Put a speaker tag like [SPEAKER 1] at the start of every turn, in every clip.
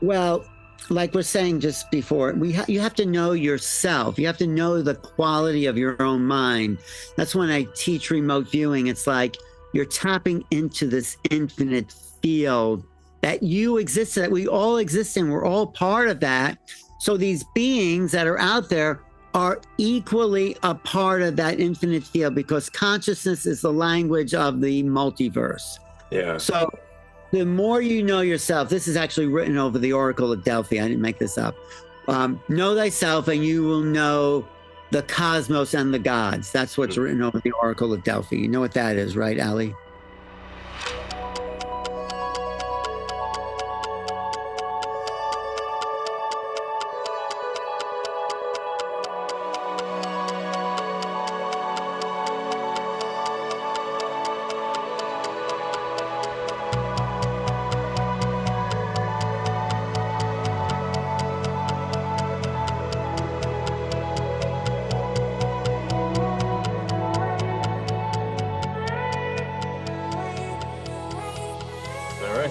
[SPEAKER 1] Well, like we're saying just before, you have to know yourself. You have to know the quality of your own mind. That's when I teach remote viewing. It's like you're tapping into this infinite field that you exist in, that we all exist in. We're all part of that. So these beings that are out there are equally a part of that infinite field because consciousness is the language of the multiverse.
[SPEAKER 2] Yeah.
[SPEAKER 1] So the more you know yourself, this is actually written over the Oracle of Delphi. I didn't make this up. Know thyself and you will know the cosmos and the gods. That's what's written over the Oracle of Delphi. You know what that is, right, Ali?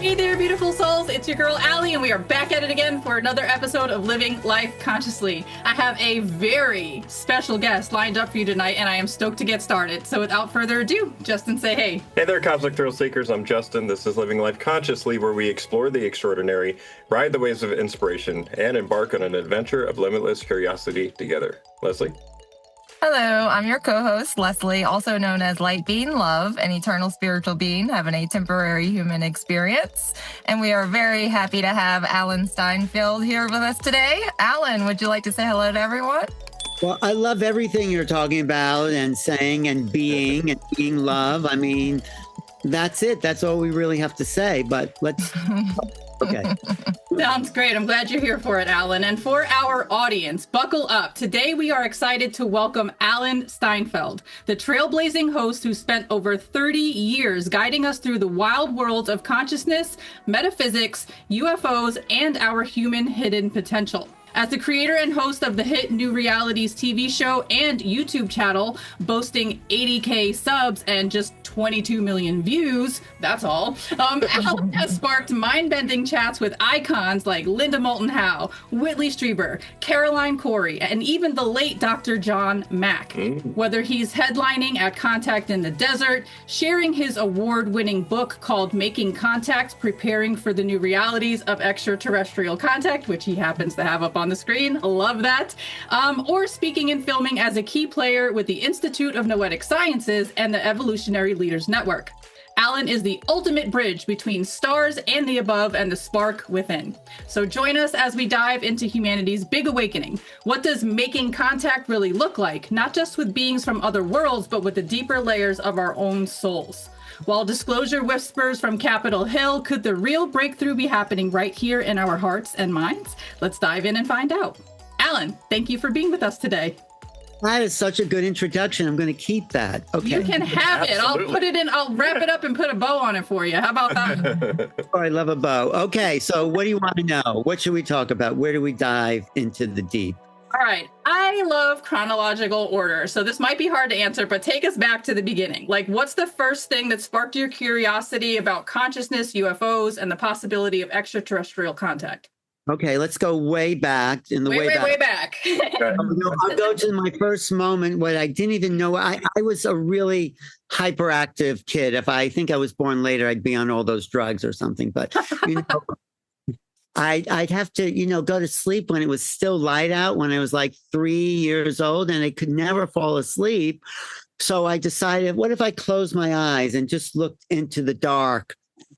[SPEAKER 3] Hey there, beautiful souls. It's your girl, Allie, and we are back at it again for another episode of Living Life Consciously. I have a very special guest lined up for you tonight, and I am stoked to get started. So without further ado, Justin, say hey.
[SPEAKER 2] Hey there, Cosmic Thrill Seekers. I'm Justin. This is Living Life Consciously, where we explore the extraordinary, ride the waves of inspiration, and embark on an adventure of limitless curiosity together. Leslie?
[SPEAKER 4] Hello, I'm your co-host, Leslie, also known as Light Being Love, an eternal spiritual being having a temporary human experience. And we are very happy to have Alan Steinfeld here with us today. Alan, would you like to say hello to everyone?
[SPEAKER 1] Well, I love everything you're talking about and saying and being love. I mean, that's it. That's all we really have to say. But let's... Okay.
[SPEAKER 3] Sounds great. I'm glad you're here for it, Alan. And for our audience, buckle up. Today, we are excited to welcome Alan Steinfeld, the trailblazing host who spent over 30 years guiding us through the wild worlds of consciousness, metaphysics, UFOs, and our human hidden potential. As the creator and host of the hit New Realities TV show and YouTube channel, boasting 80K subs and just 22 million views, that's all, Alan has sparked mind-bending chats with icons like Linda Moulton Howe, Whitley Strieber, Cory, and even the late Dr. John Mack. Whether he's headlining at Contact in the Desert, sharing his award-winning book called Making Contact, Preparing for the New Realities of Extraterrestrial Contact, which he happens to have up on the screen, love that, or speaking and filming as a key player with the Institute of Noetic Sciences and the Evolutionary Leaders Network. Alan is the ultimate bridge between stars and the above and the spark within. So join us as we dive into humanity's big awakening. What does making contact really look like? Not just with beings from other worlds, but with the deeper layers of our own souls. While disclosure whispers from Capitol Hill, could the real breakthrough be happening right here in our hearts and minds? Let's dive in and find out. Alan, thank you for being with us today.
[SPEAKER 1] That is such a good introduction. I'm going to keep that. Okay.
[SPEAKER 3] You can have it. I'll put it in. I'll wrap it up and put a bow on it for you. How about that?
[SPEAKER 1] Oh, I love a bow. Okay. So what do you want to know? What should we talk about? Where do we dive into the deep?
[SPEAKER 3] All right. I love chronological order. So this might be hard to answer, but take us back to the beginning. Like, what's the first thing that sparked your curiosity about consciousness, UFOs, and the possibility of extraterrestrial contact?
[SPEAKER 1] Okay, let's go way back in the way back. I'll go to my first moment when I didn't even know. I was a really hyperactive kid. If I think I was born later, I'd be on all those drugs or something. But you know, I'd have to, go to sleep when it was still light out when I was like 3 years old, and I could never fall asleep. So I decided, what if I closed my eyes and just looked into the dark?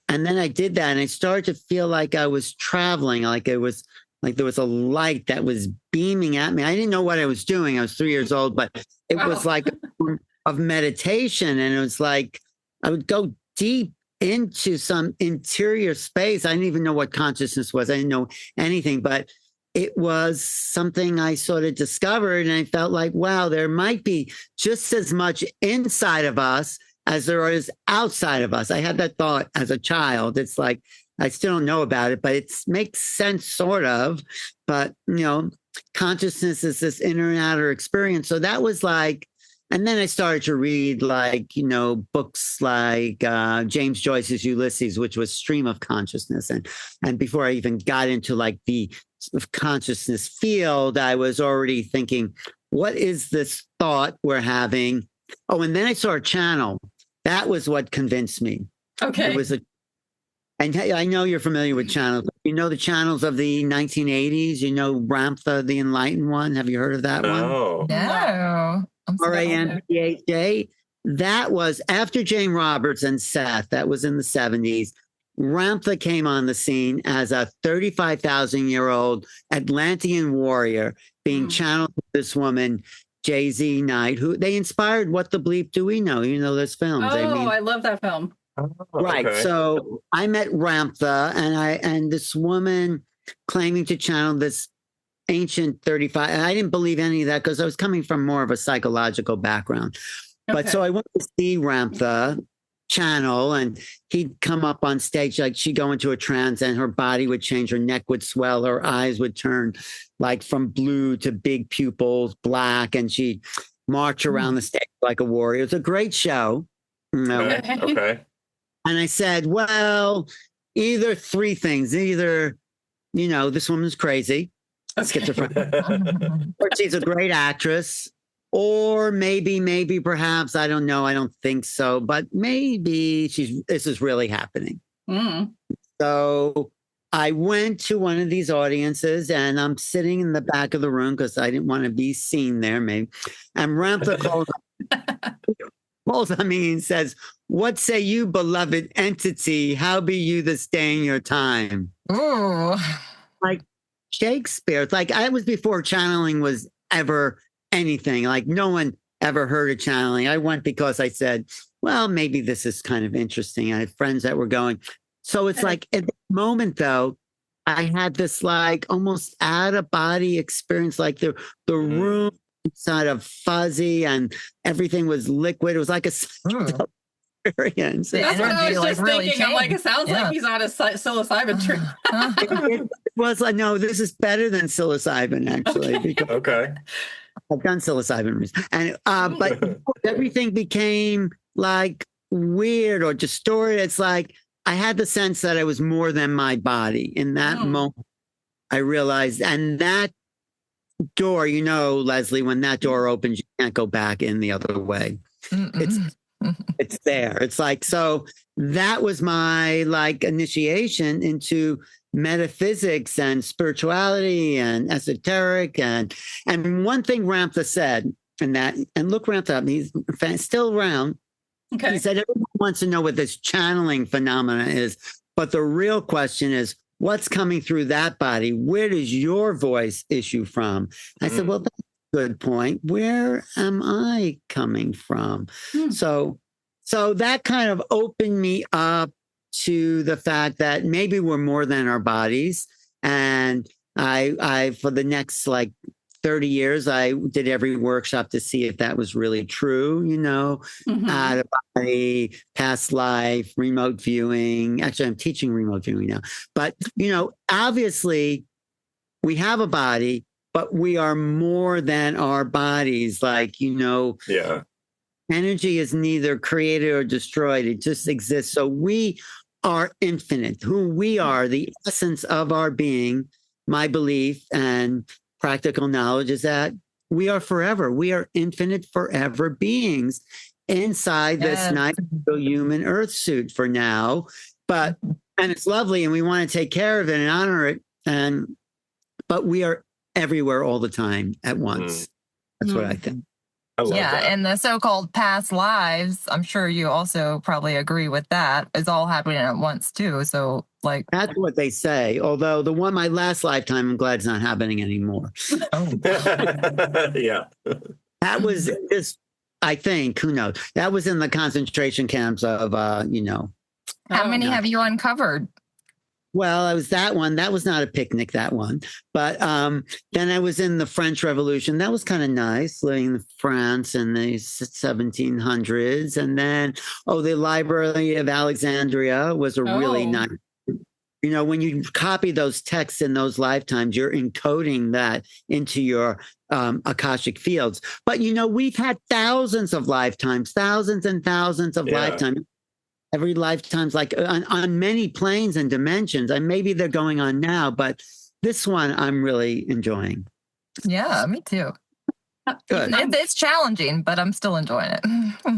[SPEAKER 1] And then I did that, and I started to feel like I was traveling, like there was a light that was beaming at me. I didn't know what I was doing. I was 3 years old, but it was like a form of meditation. And it was like I would go deep into some interior space. I didn't even know what consciousness was. I didn't know anything, but it was something I sort of discovered. And I felt like, wow, there might be just as much inside of us as there is outside of us. I had that thought as a child. It's like, I still don't know about it, but it makes sense sort of. But, consciousness is this inner and outer experience. So that was like And then I started to read books like James Joyce's Ulysses, which was stream of consciousness. And before I even got into like the consciousness field, I was already thinking, what is this thought we're having? Oh, and then I saw a channel. That was what convinced me.
[SPEAKER 3] Okay.
[SPEAKER 1] And I know you're familiar with channels. You know the channels of the 1980s? You know Ramtha, the Enlightened one? Have you heard of that one?
[SPEAKER 4] No.
[SPEAKER 1] RAMPHA. That was after Jane Roberts and Seth. That was in the 70s. Ramtha came on the scene as a 35,000-year-old Atlantean warrior being channeled with this woman, J.Z. Knight, who they inspired What the Bleep Do We Know? You know those films.
[SPEAKER 3] Oh, I love that film.
[SPEAKER 1] Right.
[SPEAKER 2] Okay.
[SPEAKER 1] So I met Ramtha and this woman claiming to channel this ancient 35. And I didn't believe any of that because I was coming from more of a psychological background.
[SPEAKER 3] Okay.
[SPEAKER 1] But so I went to see Ramtha channel and he'd come up on stage, like she'd go into a trance and her body would change, her neck would swell, her eyes would turn like from blue to big pupils, black, and she'd march around the stage like a warrior. It was a great show.
[SPEAKER 2] Okay.
[SPEAKER 1] And I said, well, either three things. Either, this woman's crazy, schizophrenic, or she's a great actress, or maybe, perhaps, I don't know. I don't think so, but maybe this is really happening. So I went to one of these audiences and I'm sitting in the back of the room because I didn't want to be seen there, maybe. And Ramtha calls on me and says, "What say you, beloved entity? How be you this day in your time?"
[SPEAKER 4] Ooh.
[SPEAKER 1] Like Shakespeare. It's like I was before channeling was ever anything. Like no one ever heard of channeling. I went because I said, well, maybe this is kind of interesting. I had friends that were going. So it's like at the moment, though, I had this like almost out of body experience, like the room sort of fuzzy and everything was liquid. It was like a experience.
[SPEAKER 3] That's what I was just thinking. I'm like, it sounds like he's on a psilocybin trip.
[SPEAKER 1] It was like, no, this is better than psilocybin, actually. Because
[SPEAKER 2] Okay.
[SPEAKER 1] I've done psilocybin, and but everything became like weird or distorted. It's like I had the sense that I was more than my body in that moment. I realized, and that door, Leslie, when that door opens, you can't go back in the other way. It's there. It's like, so that was my like initiation into metaphysics and spirituality and esoteric. And one thing Ramtha said, and look Ramtha up, he's still around.
[SPEAKER 3] Okay. He
[SPEAKER 1] said, everyone wants to know what this channeling phenomena is, but the real question is, what's coming through that body? Where does your voice issue from? I said, well, that's a good point. Where am I coming from? So that kind of opened me up to the fact that maybe we're more than our bodies. And I for the next like 30 years, I did every workshop to see if that was really true, out of body, past life, remote viewing. Actually, I'm teaching remote viewing now. But, obviously we have a body, but we are more than our bodies. Like, energy is neither created or destroyed. It just exists. So we are infinite. Who we are, the essence of our being, my belief and practical knowledge is that we are forever. We are infinite forever beings inside this nice human earth suit for now. And it's lovely and we want to take care of it and honor it. But we are everywhere all the time at once. That's what I think.
[SPEAKER 2] I love that.
[SPEAKER 4] And the so-called past lives, I'm sure you also probably agree with that, is all happening at once too. So like
[SPEAKER 1] that's what they say. Although my last lifetime, I'm glad it's not happening anymore.
[SPEAKER 2] Yeah.
[SPEAKER 1] That was just, I think, who knows? That was in the concentration camps of,
[SPEAKER 4] How many have you uncovered?
[SPEAKER 1] Well, I was that one. That was not a picnic, that one. But then I was in the French Revolution. That was kind of nice, living in France in the 1700s. And then, the Library of Alexandria was a really nice. when you copy those texts in those lifetimes, you're encoding that into your Akashic fields. But, we've had thousands of lifetimes, thousands and thousands of lifetimes. Every lifetime's like on many planes and dimensions. And maybe they're going on now, but this one I'm really enjoying.
[SPEAKER 4] Yeah, me too. Good. It's challenging, but I'm still enjoying it.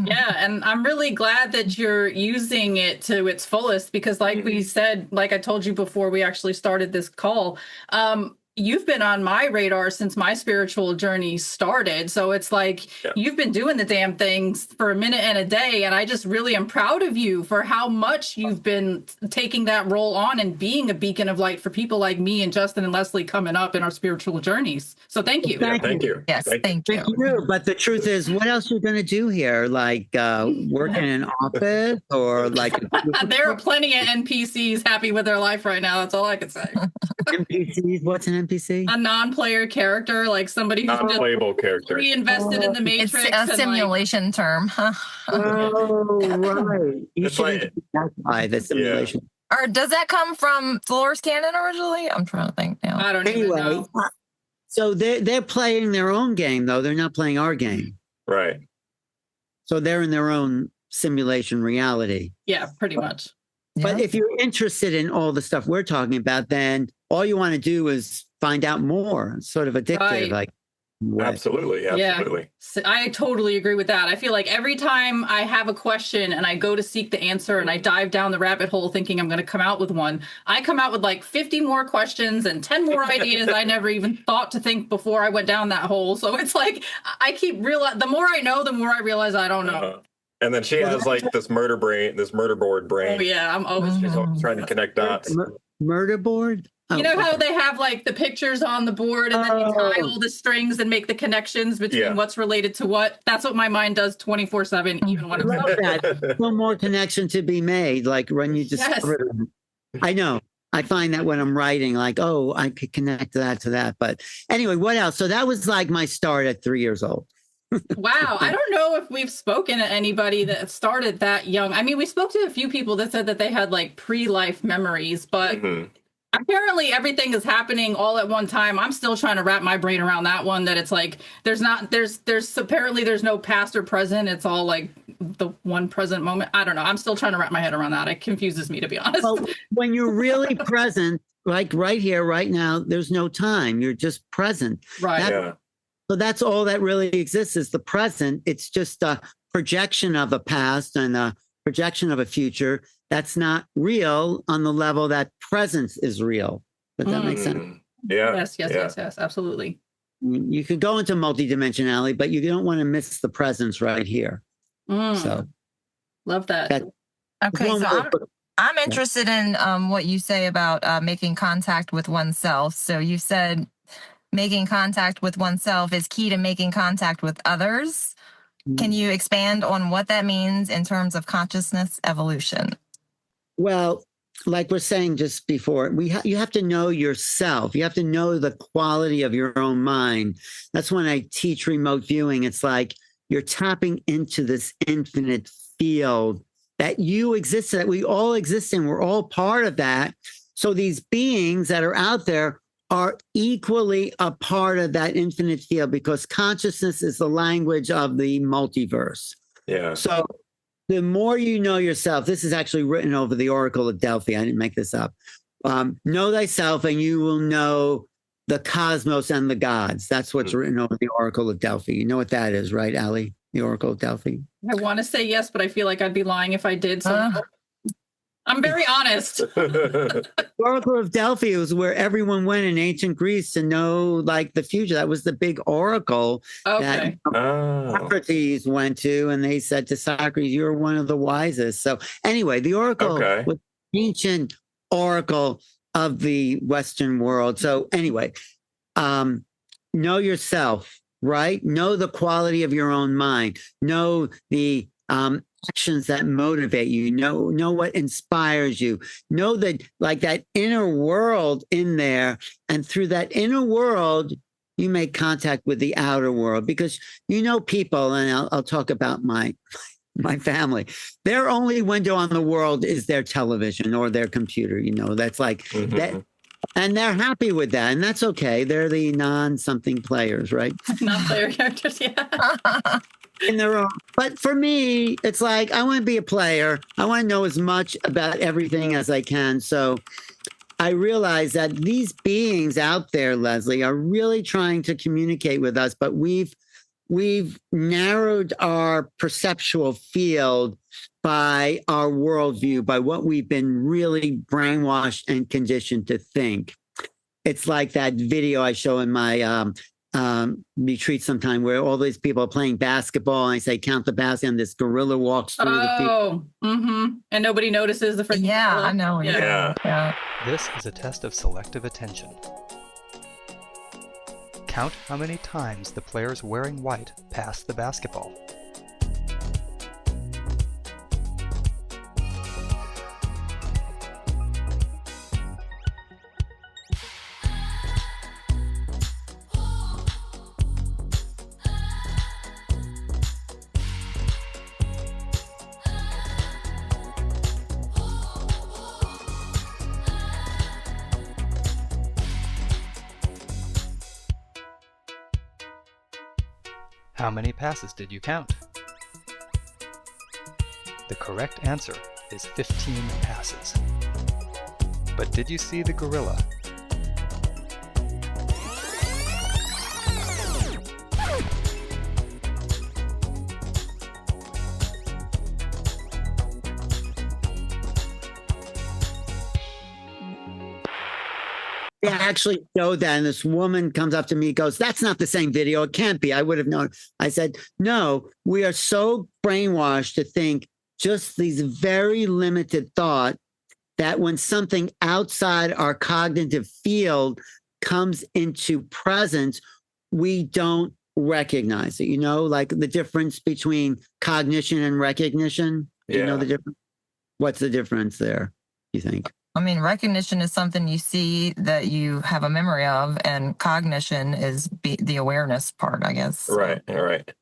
[SPEAKER 3] Yeah, and I'm really glad that you're using it to its fullest because like we said, like I told you before we actually started this call, you've been on my radar since my spiritual journey started. So it's like you've been doing the damn things for a minute and a day. And I just really am proud of you for how much you've been taking that role on and being a beacon of light for people like me and Justin and Leslie coming up in our spiritual journeys. So thank you.
[SPEAKER 2] Thank you.
[SPEAKER 4] Yes, thank you.
[SPEAKER 1] But the truth is, what else are you going to do here? Like work in an office or like...
[SPEAKER 3] There are plenty of NPCs happy with their life right now. That's all I can say.
[SPEAKER 1] NPCs? What's an NPC?
[SPEAKER 3] A non-player character, like somebody who's
[SPEAKER 2] non-playable character.
[SPEAKER 3] Reinvested in the Matrix.
[SPEAKER 4] It's a simulation term. Huh?
[SPEAKER 1] Oh, right. You should identify the simulation.
[SPEAKER 4] Or does that come from Dolores Cannon originally? I'm trying to think now.
[SPEAKER 3] I don't even know.
[SPEAKER 1] So they're playing their own game, though. They're not playing our game.
[SPEAKER 2] Right.
[SPEAKER 1] So they're in their own simulation reality.
[SPEAKER 3] Yeah, pretty much.
[SPEAKER 1] But if you're interested in all the stuff we're talking about, then all you want to do is find out more. It's sort of addictive.
[SPEAKER 3] Right.
[SPEAKER 1] Like,
[SPEAKER 2] Absolutely.
[SPEAKER 3] Yeah, I totally agree with that. I feel like every time I have a question and I go to seek the answer and I dive down the rabbit hole thinking I'm going to come out with one, I come out with like 50 more questions and 10 more ideas I never even thought to think before I went down that hole. So it's like I keep the more I know, the more I realize I don't know.
[SPEAKER 2] And then she has like this murder board brain.
[SPEAKER 3] Oh yeah, I'm always
[SPEAKER 2] trying to connect dots.
[SPEAKER 1] Murder board?
[SPEAKER 3] You know how they have like the pictures on the board and then you tie all the strings and make the connections between what's related to what? That's what my mind does 24/7, even when I'm
[SPEAKER 1] love that. No more connection to be made, like when you discover them. I know. I find that when I'm writing, like, oh, I could connect that to that. But anyway, what else? So that was like my start at 3 years old.
[SPEAKER 3] Wow. I don't know if we've spoken to anybody that started that young. I mean, we spoke to a few people that said that they had like pre-life memories, but apparently everything is happening all at one time. I'm still trying to wrap my brain around that one, that it's like, there's apparently there's no past or present. It's all like the one present moment. I don't know. I'm still trying to wrap my head around that. It confuses me, to be honest.
[SPEAKER 1] Well, when you're really present, like right here, right now, there's no time. You're just present.
[SPEAKER 3] Right.
[SPEAKER 1] So that's all that really exists is the present. It's just a projection of a past and a projection of a future that's not real on the level that presence is real. Does that make sense?
[SPEAKER 2] Yeah.
[SPEAKER 3] Yes, absolutely.
[SPEAKER 1] You could go into multidimensionality, but you don't want to miss the presence right here. So
[SPEAKER 3] love that.
[SPEAKER 4] Okay, so I'm interested in what you say about making contact with oneself. So you said making contact with oneself is key to making contact with others. Can you expand on what that means in terms of consciousness evolution?
[SPEAKER 1] Well, like we're saying just before, you have to know yourself. You have to know the quality of your own mind. That's when I teach remote viewing. It's like you're tapping into this infinite field that you exist in, that we all exist in. We're all part of that. So these beings that are out there are equally a part of that infinite field because consciousness is the language of the multiverse.
[SPEAKER 2] Yeah.
[SPEAKER 1] So the more you know yourself, this is actually written over the Oracle of Delphi. I didn't make this up. Know thyself and you will know the cosmos and the gods. That's what's written over the Oracle of Delphi. You know what that is, right, Allie? The Oracle of Delphi.
[SPEAKER 3] I want to say yes, but I feel like I'd be lying if I did. So I'm very honest.
[SPEAKER 1] The Oracle of Delphi was where everyone went in ancient Greece to know like the future. That was the big oracle that Socrates went to, and they said to Socrates, "You're one of the wisest." So anyway, the oracle was ancient oracle of the Western world. So anyway, know yourself, right? Know the quality of your own mind. Know the actions that motivate you, know what inspires you, know that like that inner world in there, and through that inner world you make contact with the outer world because you know people, and I'll talk about my my family, their only window on the world is their television or their computer. That's like that. And they're happy with that. And that's okay. They're the non-something players, right?
[SPEAKER 3] Non-player characters, yeah.
[SPEAKER 1] In their own. But for me, it's like, I want to be a player. I want to know as much about everything as I can. So I realize that these beings out there, Leslie, are really trying to communicate with us, but we've narrowed our perceptual field by our worldview, by what we've been really brainwashed and conditioned to think. It's like that video I show in my retreat sometime where all these people are playing basketball and I say, count the basket, and this gorilla walks through the field.
[SPEAKER 3] And nobody notices the freaking gorilla.
[SPEAKER 4] I know.
[SPEAKER 2] Yeah.
[SPEAKER 5] This is a test of selective attention. Count how many times the players wearing white pass the basketball. How many passes did you count? The correct answer is 15 passes. But did you see the gorilla?
[SPEAKER 1] They actually showed that, and this woman comes up to me and goes, that's not the same video. It can't be. I would have known. I said, no, we are so brainwashed to think just these very limited thought that when something outside our cognitive field comes into presence, we don't recognize it. Like the difference between cognition and recognition. Do you know the difference? What's the difference there, you think?
[SPEAKER 4] I mean, recognition is something you see that you have a memory of, and cognition is the awareness part, I guess.
[SPEAKER 2] Right.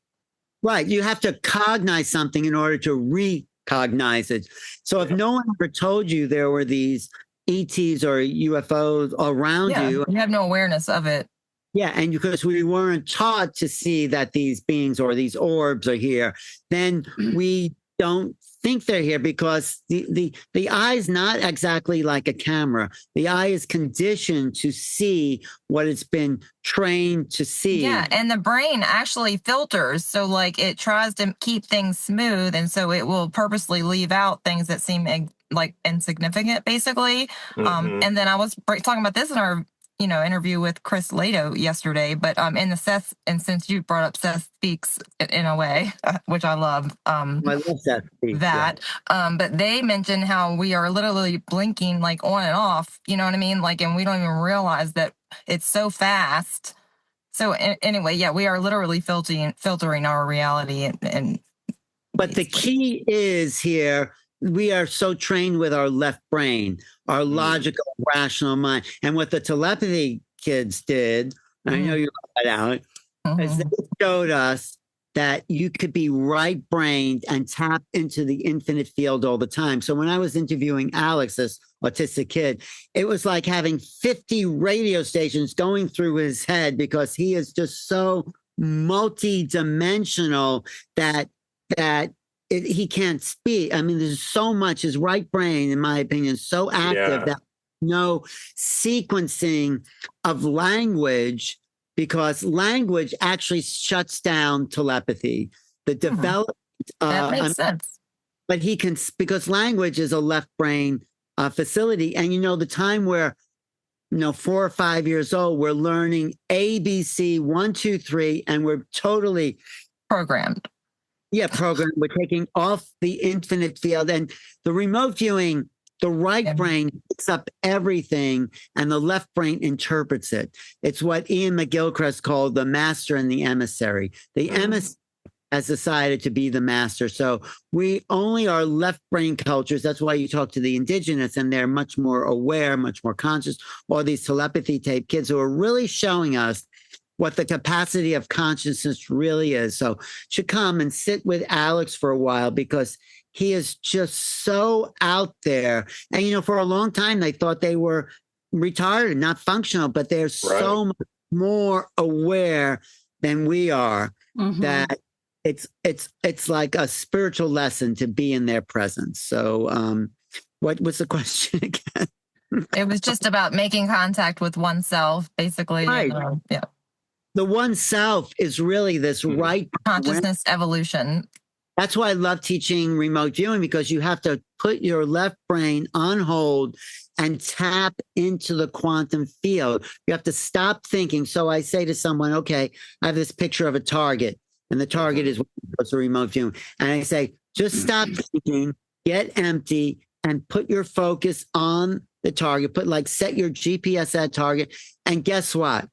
[SPEAKER 1] Right. You have to cognize something in order to recognize it. So if no one ever told you there were these ETs or UFOs around you
[SPEAKER 4] have no awareness of it.
[SPEAKER 1] Yeah, and because we weren't taught to see that these beings or these orbs are here, then we don't think they're here because the eye is not exactly like a camera. The eye is conditioned to see what it's been trained to see.
[SPEAKER 4] Yeah, and the brain actually filters. So like it tries to keep things smooth, and so it will purposely leave out things that seem like insignificant, basically. And then I was talking about this in our interview with Chris Lato yesterday, but in the Seth, and since you brought up Seth Speaks in a way, which I love.
[SPEAKER 1] I love Seth Speaks,
[SPEAKER 4] that. Yeah. But they mentioned how we are literally blinking like on and off, you know what I mean? Like, and we don't even realize that it's so fast. So anyway, yeah, we are literally filtering our reality
[SPEAKER 1] but the key is here, we are so trained with our left brain, our logical, rational mind. And what the telepathy kids did, I know you got that out, is they showed us that you could be right-brained and tap into the infinite field all the time. So when I was interviewing Alex, this autistic kid, it was like having 50 radio stations going through his head because he is just so multi-dimensional that he can't speak. I mean, there's so much. His right brain, in my opinion, is so active that no sequencing of language, because language actually shuts down telepathy. The development
[SPEAKER 4] that makes sense.
[SPEAKER 1] But he can, because language is a left brain facility, and the time where 4 or 5 years old, we're learning ABC 1, 2, 3, and we're totally
[SPEAKER 4] programmed.
[SPEAKER 1] Yeah, program. We're taking off the infinite field, and the remote viewing, the right brain picks up everything and the left brain interprets it. It's what Ian McGilchrist called the master and the emissary. The emissary has decided to be the master. So we only are left brain cultures. That's why you talk to the indigenous and they're much more aware, much more conscious, or these telepathy tape kids who are really showing us what the capacity of consciousness really is. So you should come and sit with Alex for a while, because he is just so out there. And, you know, for a long time, they thought they were retarded, not functional, but they're so much more aware than we are, that it's like a spiritual lesson to be in their presence. So what was the question again?
[SPEAKER 4] It was just about making contact with oneself, basically.
[SPEAKER 1] Right.
[SPEAKER 4] Yeah.
[SPEAKER 1] The oneself is really this right
[SPEAKER 4] consciousness evolution.
[SPEAKER 1] That's why I love teaching remote viewing, because you have to put your left brain on hold and tap into the quantum field. You have to stop thinking. So I say to someone, okay, I have this picture of a target, and the target is what's the remote viewing. And I say, just stop thinking, get empty, and put your focus on the target. Set your GPS at target. And guess what?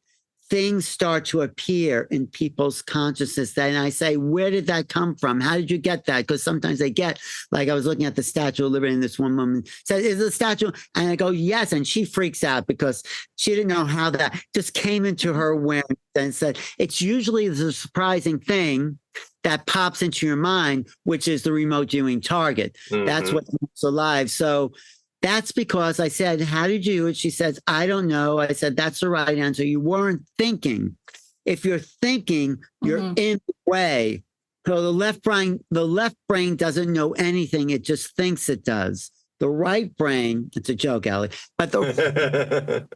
[SPEAKER 1] Things start to appear in people's consciousness. And I say, where did that come from? How did you get that? Because sometimes they get, like I was looking at the Statue of Liberty, and this one woman said, is it a statue? And I go, yes. And she freaks out because she didn't know how that just came into her awareness, and said, it's usually the surprising thing that pops into your mind, which is the remote viewing target. That's what keeps alive. So that's because I said, how did you do it? She says, I don't know. I said, that's the right answer. You weren't thinking. If you're thinking, you're in the way. So the left brain doesn't know anything. It just thinks it does. The right brain, it's a joke, Allie, but the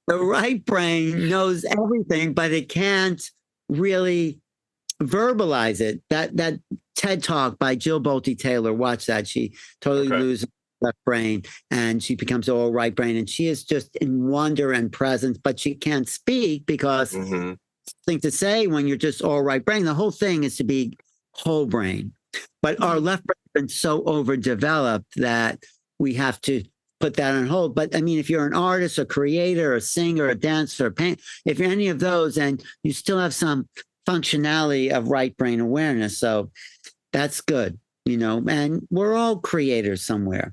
[SPEAKER 1] right brain knows everything, but it can't really verbalize it. That TED Talk by Jill Bolte Taylor, watch that. She totally loses left brain, and she becomes all right brain, and she is just in wonder and presence, but she can't speak because thing to say when you're just all right brain. The whole thing is to be whole brain, but our left brain has been so overdeveloped that we have to put that on hold. But I mean, if you're an artist, a creator, a singer, a dancer, a painter, if you're any of those, and you still have some functionality of right brain awareness, so that's good, you know, and we're all creators somewhere.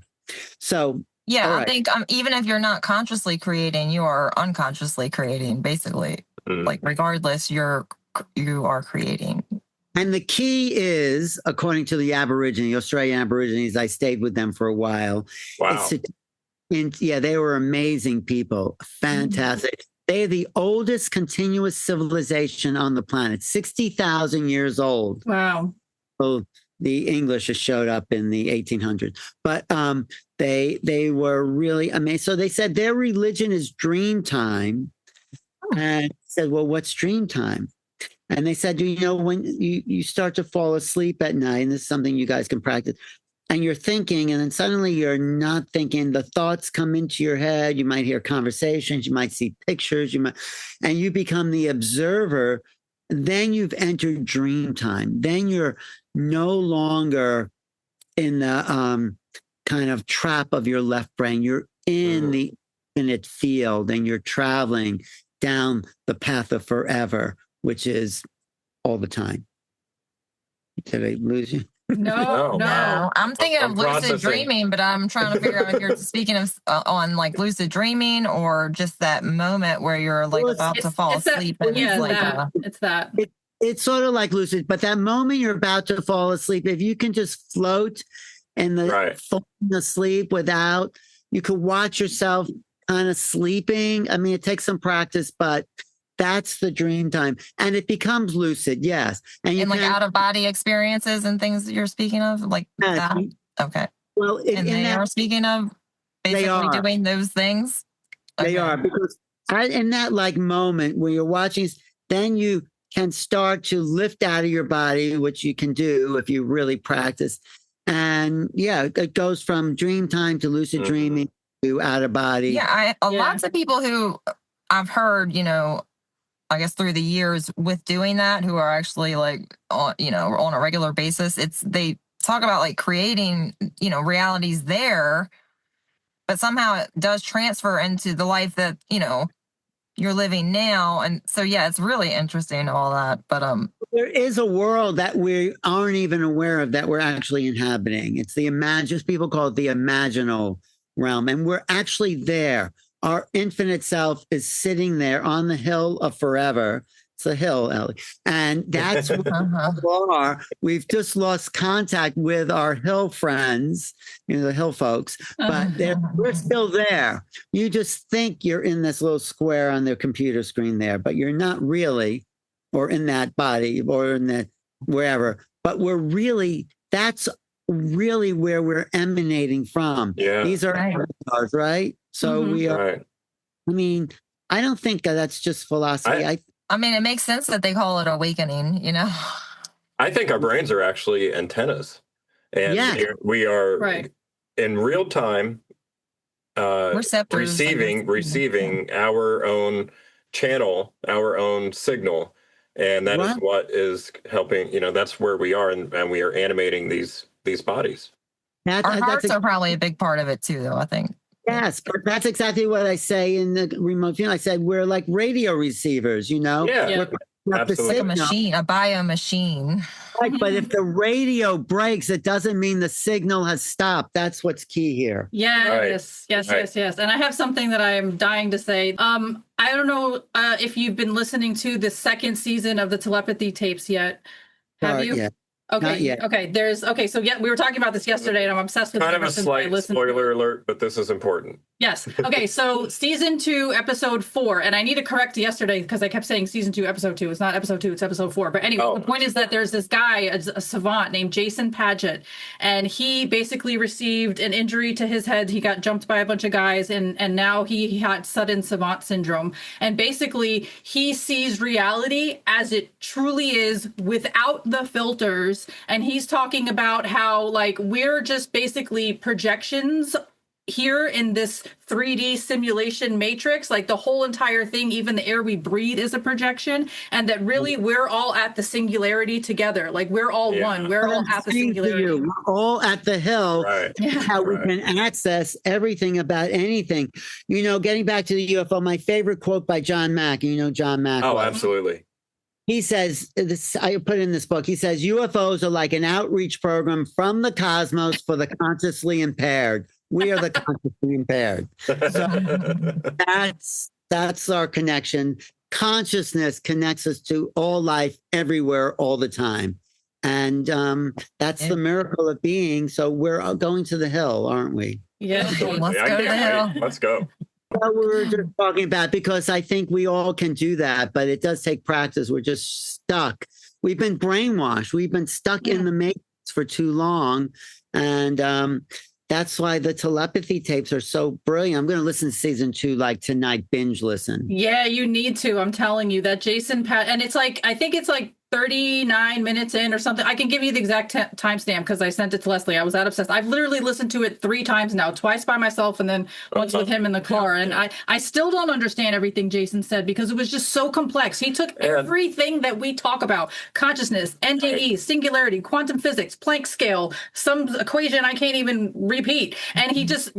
[SPEAKER 1] So
[SPEAKER 4] yeah, I think even if you're not consciously creating, you are unconsciously creating, basically. Like regardless, you are creating.
[SPEAKER 1] And the key is, according to the Australian Aborigines, I stayed with them for a while.
[SPEAKER 2] Wow.
[SPEAKER 1] They were amazing people, fantastic. They are the oldest continuous civilization on the planet, 60,000 years old.
[SPEAKER 3] Wow.
[SPEAKER 1] So the English has showed up in the 1800s, but they were really amazing. So they said their religion is dream time. And I said, well, what's dream time? And they said, you know, when you start to fall asleep at night, and this is something you guys can practice, and you're thinking, and then suddenly you're not thinking, the thoughts come into your head, you might hear conversations, you might see pictures, and you become the observer, then you've entered dream time. Then you're no longer in the kind of trap of your left brain. You're in the infinite field, and you're traveling down the path of forever, which is all the time. Did I lose you?
[SPEAKER 3] No.
[SPEAKER 4] I'm thinking of lucid dreaming, but I'm trying to figure out if you're speaking of on like lucid dreaming or just that moment where you're like about to fall asleep.
[SPEAKER 3] It's that.
[SPEAKER 1] It's sort of like lucid, but that moment you're about to fall asleep, if you can just float in the sleep without, you could watch yourself kind of sleeping. I mean, it takes some practice, but that's the dream time, and it becomes lucid. Yes, and like
[SPEAKER 4] out of body experiences and things that you're speaking of, like that. Okay.
[SPEAKER 1] Well,
[SPEAKER 4] they are speaking of basically doing those things.
[SPEAKER 1] Okay. They are, because in that like moment where you're watching, then you can start to lift out of your body, which you can do if you really practice. And it goes from dream time to lucid dreaming to out of body.
[SPEAKER 4] Yeah, lots of people who I've heard, you know, I guess through the years with doing that, who are actually like, on a regular basis, they talk about like creating, you know, realities there, but somehow it does transfer into the life that, you know, you're living now. And so, it's really interesting, all that. But
[SPEAKER 1] there is a world that we aren't even aware of that we're actually inhabiting. It's people call it the imaginal realm, and we're actually there. our infinite self is sitting there on the hill of forever. It's a hill, Ellie. And that's where we are. We've just lost contact with our hill friends, the hill folks, but we're still there. You just think you're in this little square on the computer screen there, but you're not really, or in that body, or in the wherever. But that's really where we're emanating from.
[SPEAKER 2] Yeah.
[SPEAKER 1] These are avatars, right? So we are,
[SPEAKER 2] right.
[SPEAKER 1] I mean, I don't think that's just philosophy.
[SPEAKER 4] I mean, it makes sense that they call it awakening,
[SPEAKER 2] I think our brains are actually antennas. And we are in real time receiving our own channel, our own signal. And that is what is helping, that's where we are. And we are animating these bodies.
[SPEAKER 4] Our hearts are probably a big part of it too, though, I think.
[SPEAKER 1] Yes, but that's exactly what I say in the remote. I said we're like radio receivers,
[SPEAKER 2] Yeah,
[SPEAKER 4] absolutely. Like a machine, a bio machine.
[SPEAKER 1] Right, but if the radio breaks, it doesn't mean the signal has stopped. That's what's key here.
[SPEAKER 3] Yes. And I have something that I'm dying to say. I don't know if you've been listening to the second season of the telepathy tapes yet. Have you?
[SPEAKER 1] Yeah.
[SPEAKER 3] Okay. Okay. So we were talking about this yesterday, and I'm obsessed with it.
[SPEAKER 2] Kind of a slight spoiler alert, but this is important.
[SPEAKER 3] Yes. Okay. So season 2, episode 4, and I need to correct yesterday because I kept saying season 2, episode 2. It's not episode 2, it's episode 4. But anyway, the point is that there's this guy, a savant named Jason Paget, and he basically received an injury to his head. He got jumped by a bunch of guys, and now he had sudden savant syndrome. And basically, he sees reality as it truly is without the filters. And he's talking about how, like, we're just basically projections here in this 3D simulation matrix. Like, the whole entire thing, even the air we breathe, is a projection, and that really we're all at the singularity together. Like, we're all one. We're all at the singularity.
[SPEAKER 1] We're all at the hill. How we can access everything about anything. Getting back to the UFO, my favorite quote by John Mack. John Mack.
[SPEAKER 2] Oh, absolutely.
[SPEAKER 1] He says, I put in this book, he says, UFOs are like an outreach program from the cosmos for the consciously impaired. We are the consciously impaired. So that's our connection. Consciousness connects us to all life, everywhere, all the time. And that's the miracle of being. So we're going to the hill, aren't we?
[SPEAKER 3] Yeah.
[SPEAKER 4] Let's go to the hill.
[SPEAKER 2] Let's go.
[SPEAKER 1] Well, we were just talking about, because I think we all can do that, but it does take practice. We're just stuck. We've been brainwashed. We've been stuck in the matrix for too long. And that's why the telepathy tapes are so brilliant. I'm going to listen to season 2 like tonight, binge listen.
[SPEAKER 3] Yeah, you need to. I'm telling you that and it's like, I think it's like 39 minutes in or something. I can give you the exact timestamp because I sent it to Leslie. I was that obsessed. I've literally listened to it 3 times now, twice by myself and then once with him in the car. And I still don't understand everything Jason said because it was just so complex. He took everything that we talk about, consciousness, NDE, singularity, quantum physics, Planck scale, some equation I can't even repeat. And he just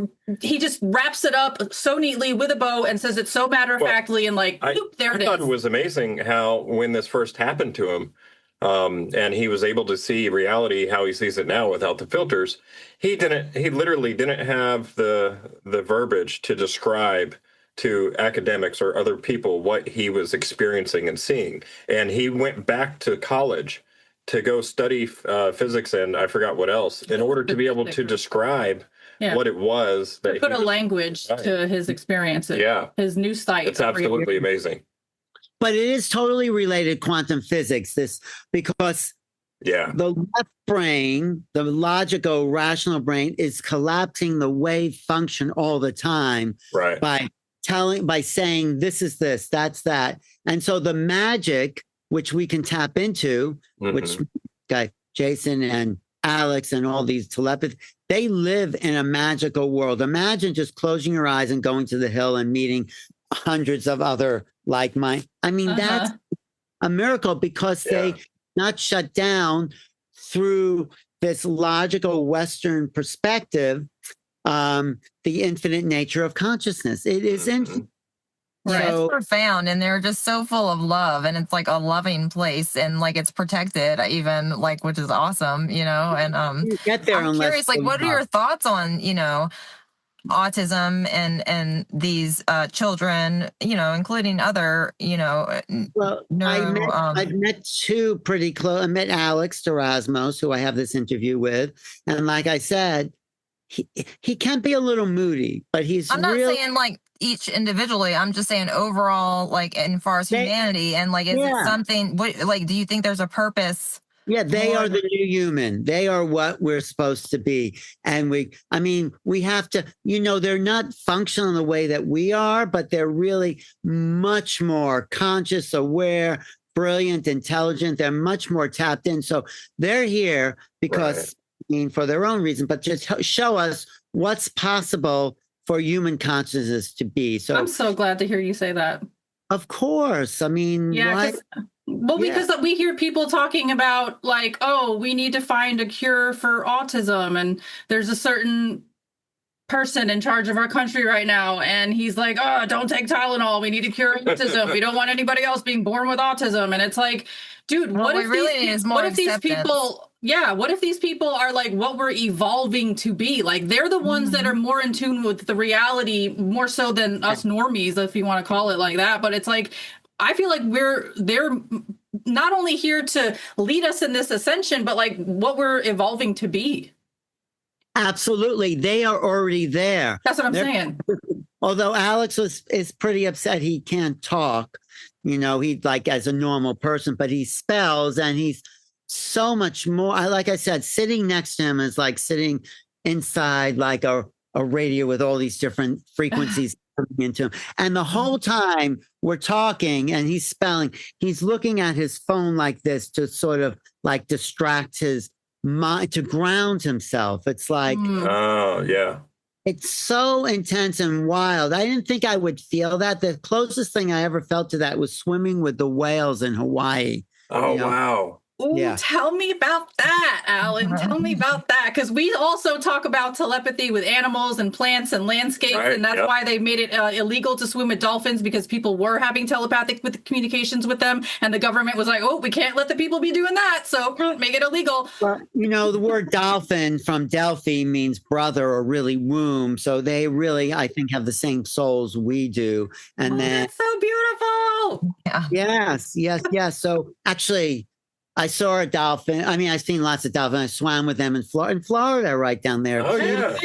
[SPEAKER 3] wraps it up so neatly with a bow and says it so matter-of-factly and like, boop, there it is.
[SPEAKER 2] I thought it was amazing how when this first happened to him, and he was able to see reality how he sees it now without the filters. He literally didn't have the verbiage to describe to academics or other people what he was experiencing and seeing. And he went back to college to go study physics and I forgot what else in order to be able to describe what it was that
[SPEAKER 3] put a language to his experiences.
[SPEAKER 2] Yeah,
[SPEAKER 3] his new site.
[SPEAKER 2] It's absolutely amazing.
[SPEAKER 1] But it is totally related quantum physics, because the left brain, the logical, rational brain, is collapsing the wave function all the time by saying this is this, that's that. And so the magic, which we can tap into, which Jason and Alex and all these telepathy, they live in a magical world. Imagine just closing your eyes and going to the hill and meeting hundreds of other like mine. I mean, that's a miracle because they not shut down through this logical Western perspective, the infinite nature of consciousness. It is infinite.
[SPEAKER 4] Right. So, it's profound, and they're just so full of love, and it's like a loving place, and like it's protected, even like, which is awesome, And
[SPEAKER 1] you get there,
[SPEAKER 4] I'm curious, like, what are your thoughts on, autism and these children, including other,
[SPEAKER 1] Well, I've met two pretty close. I met Alex Erasmus, who I have this interview with. And like I said, he can be a little moody, but he's
[SPEAKER 4] I'm not saying like each individually. I'm just saying overall, like in far as humanity, and like, is it something, do you think there's a purpose?
[SPEAKER 1] Yeah, they are the new human. They are what we're supposed to be. And we have to, they're not functional in the way that we are, but they're really much more conscious, aware, brilliant, intelligent. They're much more tapped in. So they're here because, for their own reason, but just show us what's possible for human consciousness to be. So
[SPEAKER 3] I'm so glad to hear you say that.
[SPEAKER 1] Of course. I mean,
[SPEAKER 3] because we hear people talking about like, oh, we need to find a cure for autism, and there's a certain person in charge of our country right now, and he's like, oh, don't take Tylenol, we need to cure autism, we don't want anybody else being born with autism. And it's like, dude, what if these people are like what we're evolving to be? Like, they're the ones that are more in tune with the reality, more so than us normies, if you want to call it like that. But it's like, I feel like they're not only here to lead us in this ascension, but like what we're evolving to be.
[SPEAKER 1] Absolutely. They are already there.
[SPEAKER 3] That's what I'm saying.
[SPEAKER 1] Although Alex is pretty upset he can't talk, he's like as a normal person, but he spells, and he's so much more. Like I said, sitting next to him is like sitting inside like a radio with all these different frequencies coming into him. And the whole time we're talking and he's spelling, he's looking at his phone like this to sort of like distract his mind, to ground himself. It's like,
[SPEAKER 2] oh yeah,
[SPEAKER 1] it's so intense and wild. I didn't think I would feel that. The closest thing I ever felt to that was swimming with the whales in Hawaii.
[SPEAKER 2] Oh, wow.
[SPEAKER 3] Ooh, yeah. Tell me about that, Alan. Tell me about that. Because we also talk about telepathy with animals and plants and landscapes. Right, and that's why they made it illegal to swim with dolphins, because people were having telepathic communications with them. And the government was like, oh, we can't let the people be doing that. So make it illegal.
[SPEAKER 1] Well, the word dolphin from Delphi means brother, or really womb. So they really, I think, have the same souls we do. And then
[SPEAKER 3] that's so beautiful.
[SPEAKER 1] Yeah. Yes. So actually, I saw a dolphin. I mean, I've seen lots of dolphins. I swam with them in Florida, right down there.
[SPEAKER 2] Oh, yeah.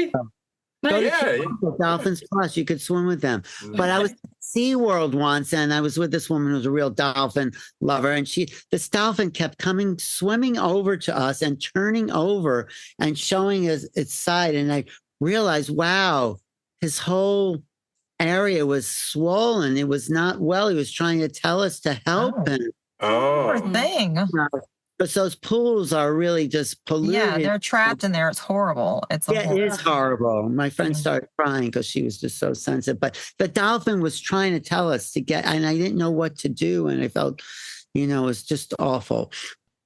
[SPEAKER 1] Go to Dolphins Plus. You could swim with them. But I was at SeaWorld once, and I was with this woman who was a real dolphin lover. And this dolphin kept swimming over to us and turning over and showing its side. And I realized, wow, his whole area was swollen. It was not well. He was trying to tell us to help him.
[SPEAKER 2] Oh,
[SPEAKER 4] poor thing.
[SPEAKER 1] But those pools are really just polluted.
[SPEAKER 4] Yeah, they're trapped in there. It's horrible. It
[SPEAKER 1] is horrible. My friend started crying because she was just so sensitive. But the dolphin was trying to tell us to get, and I didn't know what to do. And I felt, it was just awful.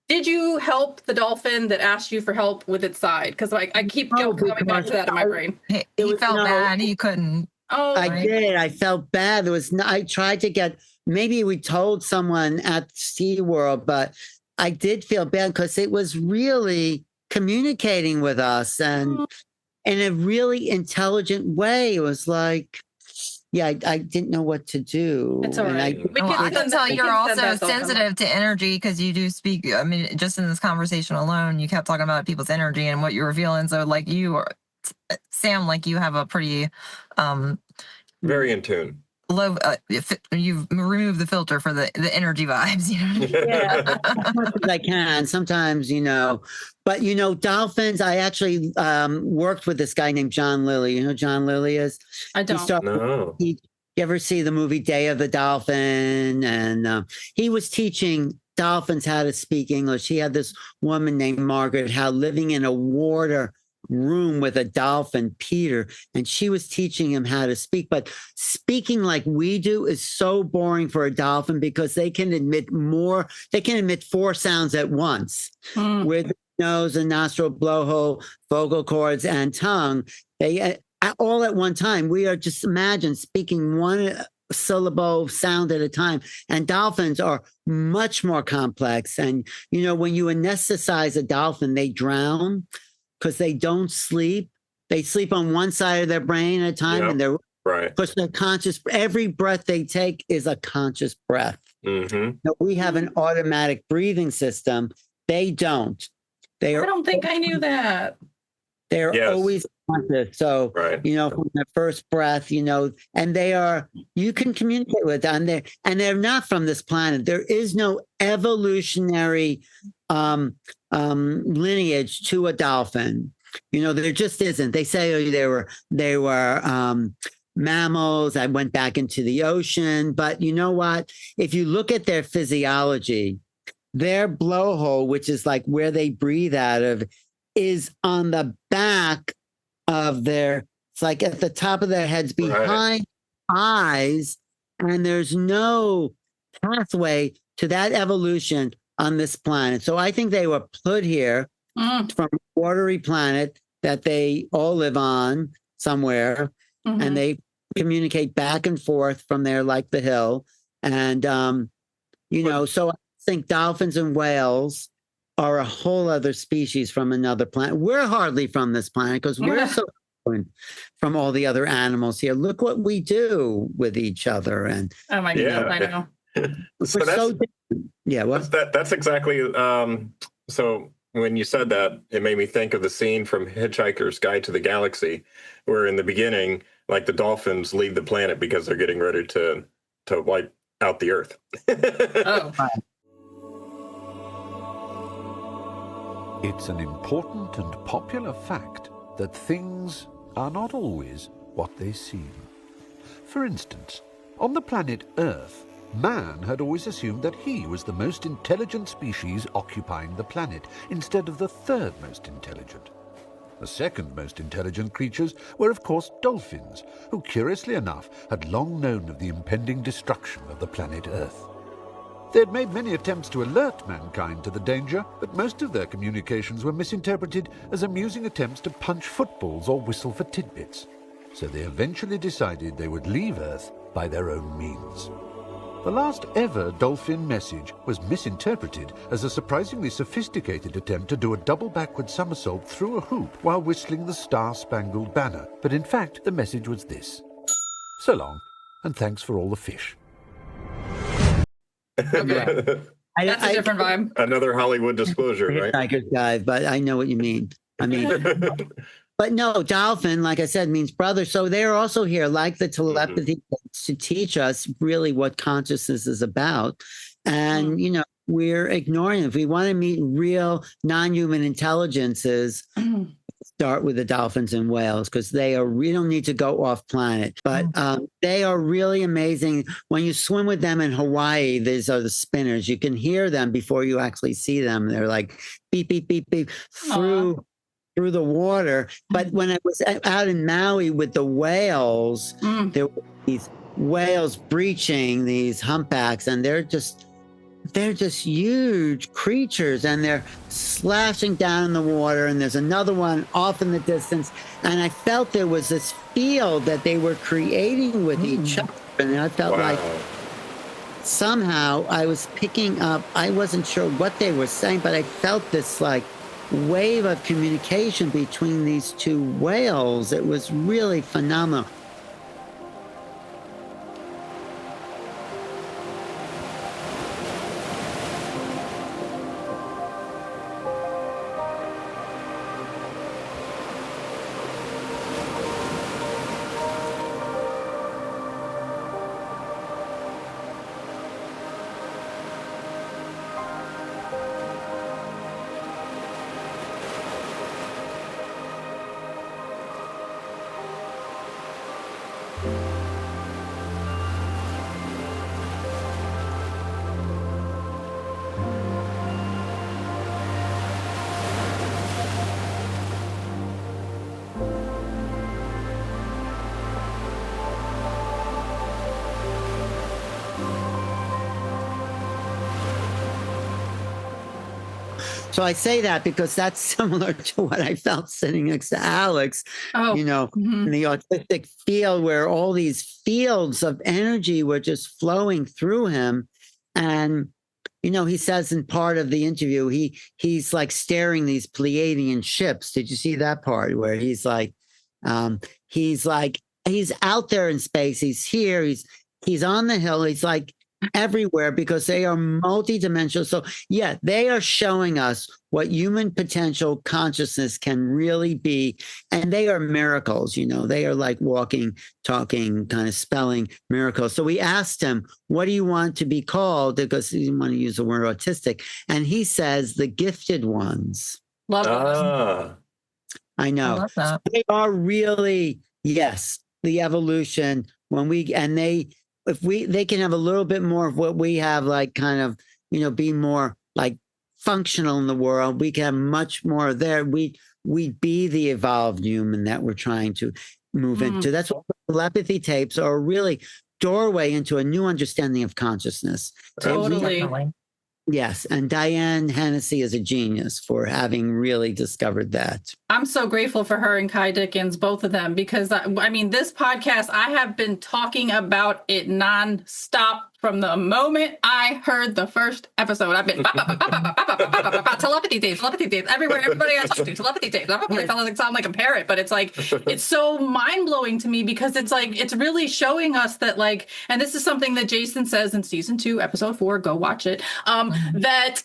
[SPEAKER 3] Did you help the dolphin that asked you for help with its side? Because I keep going back to that in my brain.
[SPEAKER 4] He felt bad. He couldn't.
[SPEAKER 3] Oh,
[SPEAKER 1] I did. I felt bad. I tried to get, maybe we told someone at SeaWorld, but I did feel bad because it was really communicating with us and in a really intelligent way. It was like, I didn't know what to do.
[SPEAKER 3] It's all right.
[SPEAKER 4] I can tell you're also sensitive to energy because you do speak. I mean, just in this conversation alone, you kept talking about people's energy and what you were feeling. So like Sam, like you have a pretty
[SPEAKER 2] very in tune.
[SPEAKER 4] Low. You've removed the filter for the energy vibes.
[SPEAKER 1] Yeah, as much as I can. Sometimes, but dolphins. I actually worked with this guy named John Lilly. You know who John Lilly is?
[SPEAKER 3] I don't.
[SPEAKER 2] No.
[SPEAKER 1] You ever see the movie Day of the Dolphin? And he was teaching dolphins how to speak English. He had this woman named Margaret Howe living in a water room with a dolphin, Peter, and she was teaching him how to speak. But speaking like we do is so boring for a dolphin because they can emit 4 sounds at once with nose and nostril, blowhole, vocal cords, and tongue. They all at one time. We are just imagine speaking one syllable sound at a time. And dolphins are much more complex. And, when you anesthetize a dolphin, they drown because they don't sleep. they sleep on one side of their brain at a time, and they're
[SPEAKER 2] right.
[SPEAKER 1] Because they're conscious. Every breath they take is a conscious breath.
[SPEAKER 2] Mm-hmm.
[SPEAKER 1] So we have an automatic breathing system. They don't.
[SPEAKER 3] I don't think I knew that.
[SPEAKER 1] They're always conscious. So, from their first breath, and you can communicate with them. They're not from this planet. There is no evolutionary lineage to a dolphin. There just isn't. They say they were mammals. I went back into the ocean. But you know what? If you look at their physiology, their blowhole, which is like where they breathe out of, is on the back of it's like at the top of their heads behind eyes. And there's no pathway to that evolution on this planet. So I think they were put here from a watery planet that they all live on somewhere. Mm-hmm. And they communicate back and forth from there like the hill. And, so I think dolphins and whales are a whole other species from another planet. We're hardly from this planet because we're so different from all the other animals here. Look what we do with each other. And
[SPEAKER 3] oh my goodness, I know.
[SPEAKER 2] So that's exactly. So when you said that, it made me think of the scene from Hitchhiker's Guide to the Galaxy, where in the beginning, like the dolphins leave the planet because they're getting ready to wipe out the Earth.
[SPEAKER 3] Oh.
[SPEAKER 6] It's an important and popular fact that things are not always what they seem. For instance, on the planet Earth, man had always assumed that he was the most intelligent species occupying the planet, instead of the third most intelligent. The second most intelligent creatures were, of course, dolphins, who, curiously enough, had long known of the impending destruction of the planet Earth. They had made many attempts to alert mankind to the danger, but most of their communications were misinterpreted as amusing attempts to punch footballs or whistle for tidbits. So they eventually decided they would leave Earth by their own means. The last ever dolphin message was misinterpreted as a surprisingly sophisticated attempt to do a double backward somersault through a hoop while whistling the Star-Spangled Banner. But in fact, the message was this: so long, and thanks for all the fish.
[SPEAKER 3] Okay. That's a different vibe.
[SPEAKER 2] Another Hollywood disclosure, right?
[SPEAKER 1] Tiger dive, but I know what you mean. But no, dolphin, like I said, means brother. So they're also here, like the telepathy, to teach us really what consciousness is about. And, we're ignoring it. If we want to meet real non-human intelligences, start with the dolphins and whales, because we don't need to go off planet, but they are really amazing. When you swim with them in Hawaii, these are the spinners. You can hear them before you actually see them. They're like beep, beep, beep, beep through the water. But when I was out in Maui with the whales, there were these whales breaching these humpbacks, and they're just huge creatures, and they're slashing down in the water. And there's another one off in the distance, and I felt there was this field that they were creating with each other, and I felt like somehow I was picking up, I wasn't sure what they were saying, but I felt this like wave of communication between these two whales. It was really phenomenal. So I say that because that's similar to what I felt sitting next to Alex, in the autistic field, where all these fields of energy were just flowing through him. And, he says in part of the interview, he's like staring these Pleiadian ships. Did you see that part where he's like, He's like, he's out there in space. He's here. He's on the hill. He's like everywhere because they are multidimensional. So yeah, they are showing us what human potential consciousness can really be. And they are miracles, they are like walking, talking, kind of spelling miracles. So we asked him, what do you want to be called? Because he didn't want to use the word autistic. And he says, the gifted ones.
[SPEAKER 3] Love that.
[SPEAKER 1] I know.
[SPEAKER 4] I love that.
[SPEAKER 1] They are really, yes, the evolution they can have a little bit more of what we have, like kind of, be more like functional in the world. We can have much more there. We'd be the evolved human that we're trying to move into. That's what telepathy tapes are, really doorway into a new understanding of consciousness.
[SPEAKER 3] Totally.
[SPEAKER 1] Yes, and Diane Hennessy is a genius for having really discovered that.
[SPEAKER 3] I'm so grateful for her and Kai Dickens, both of them, because this podcast, I have been talking about it nonstop from the moment I heard the first episode. I've been telepathy tapes, everywhere, everybody I talk to, telepathy tapes. I sound like a parrot, but it's like, it's so mind-blowing to me because it's like, it's really showing us that and this is something that Jason says in season 2, episode 4, go watch it, that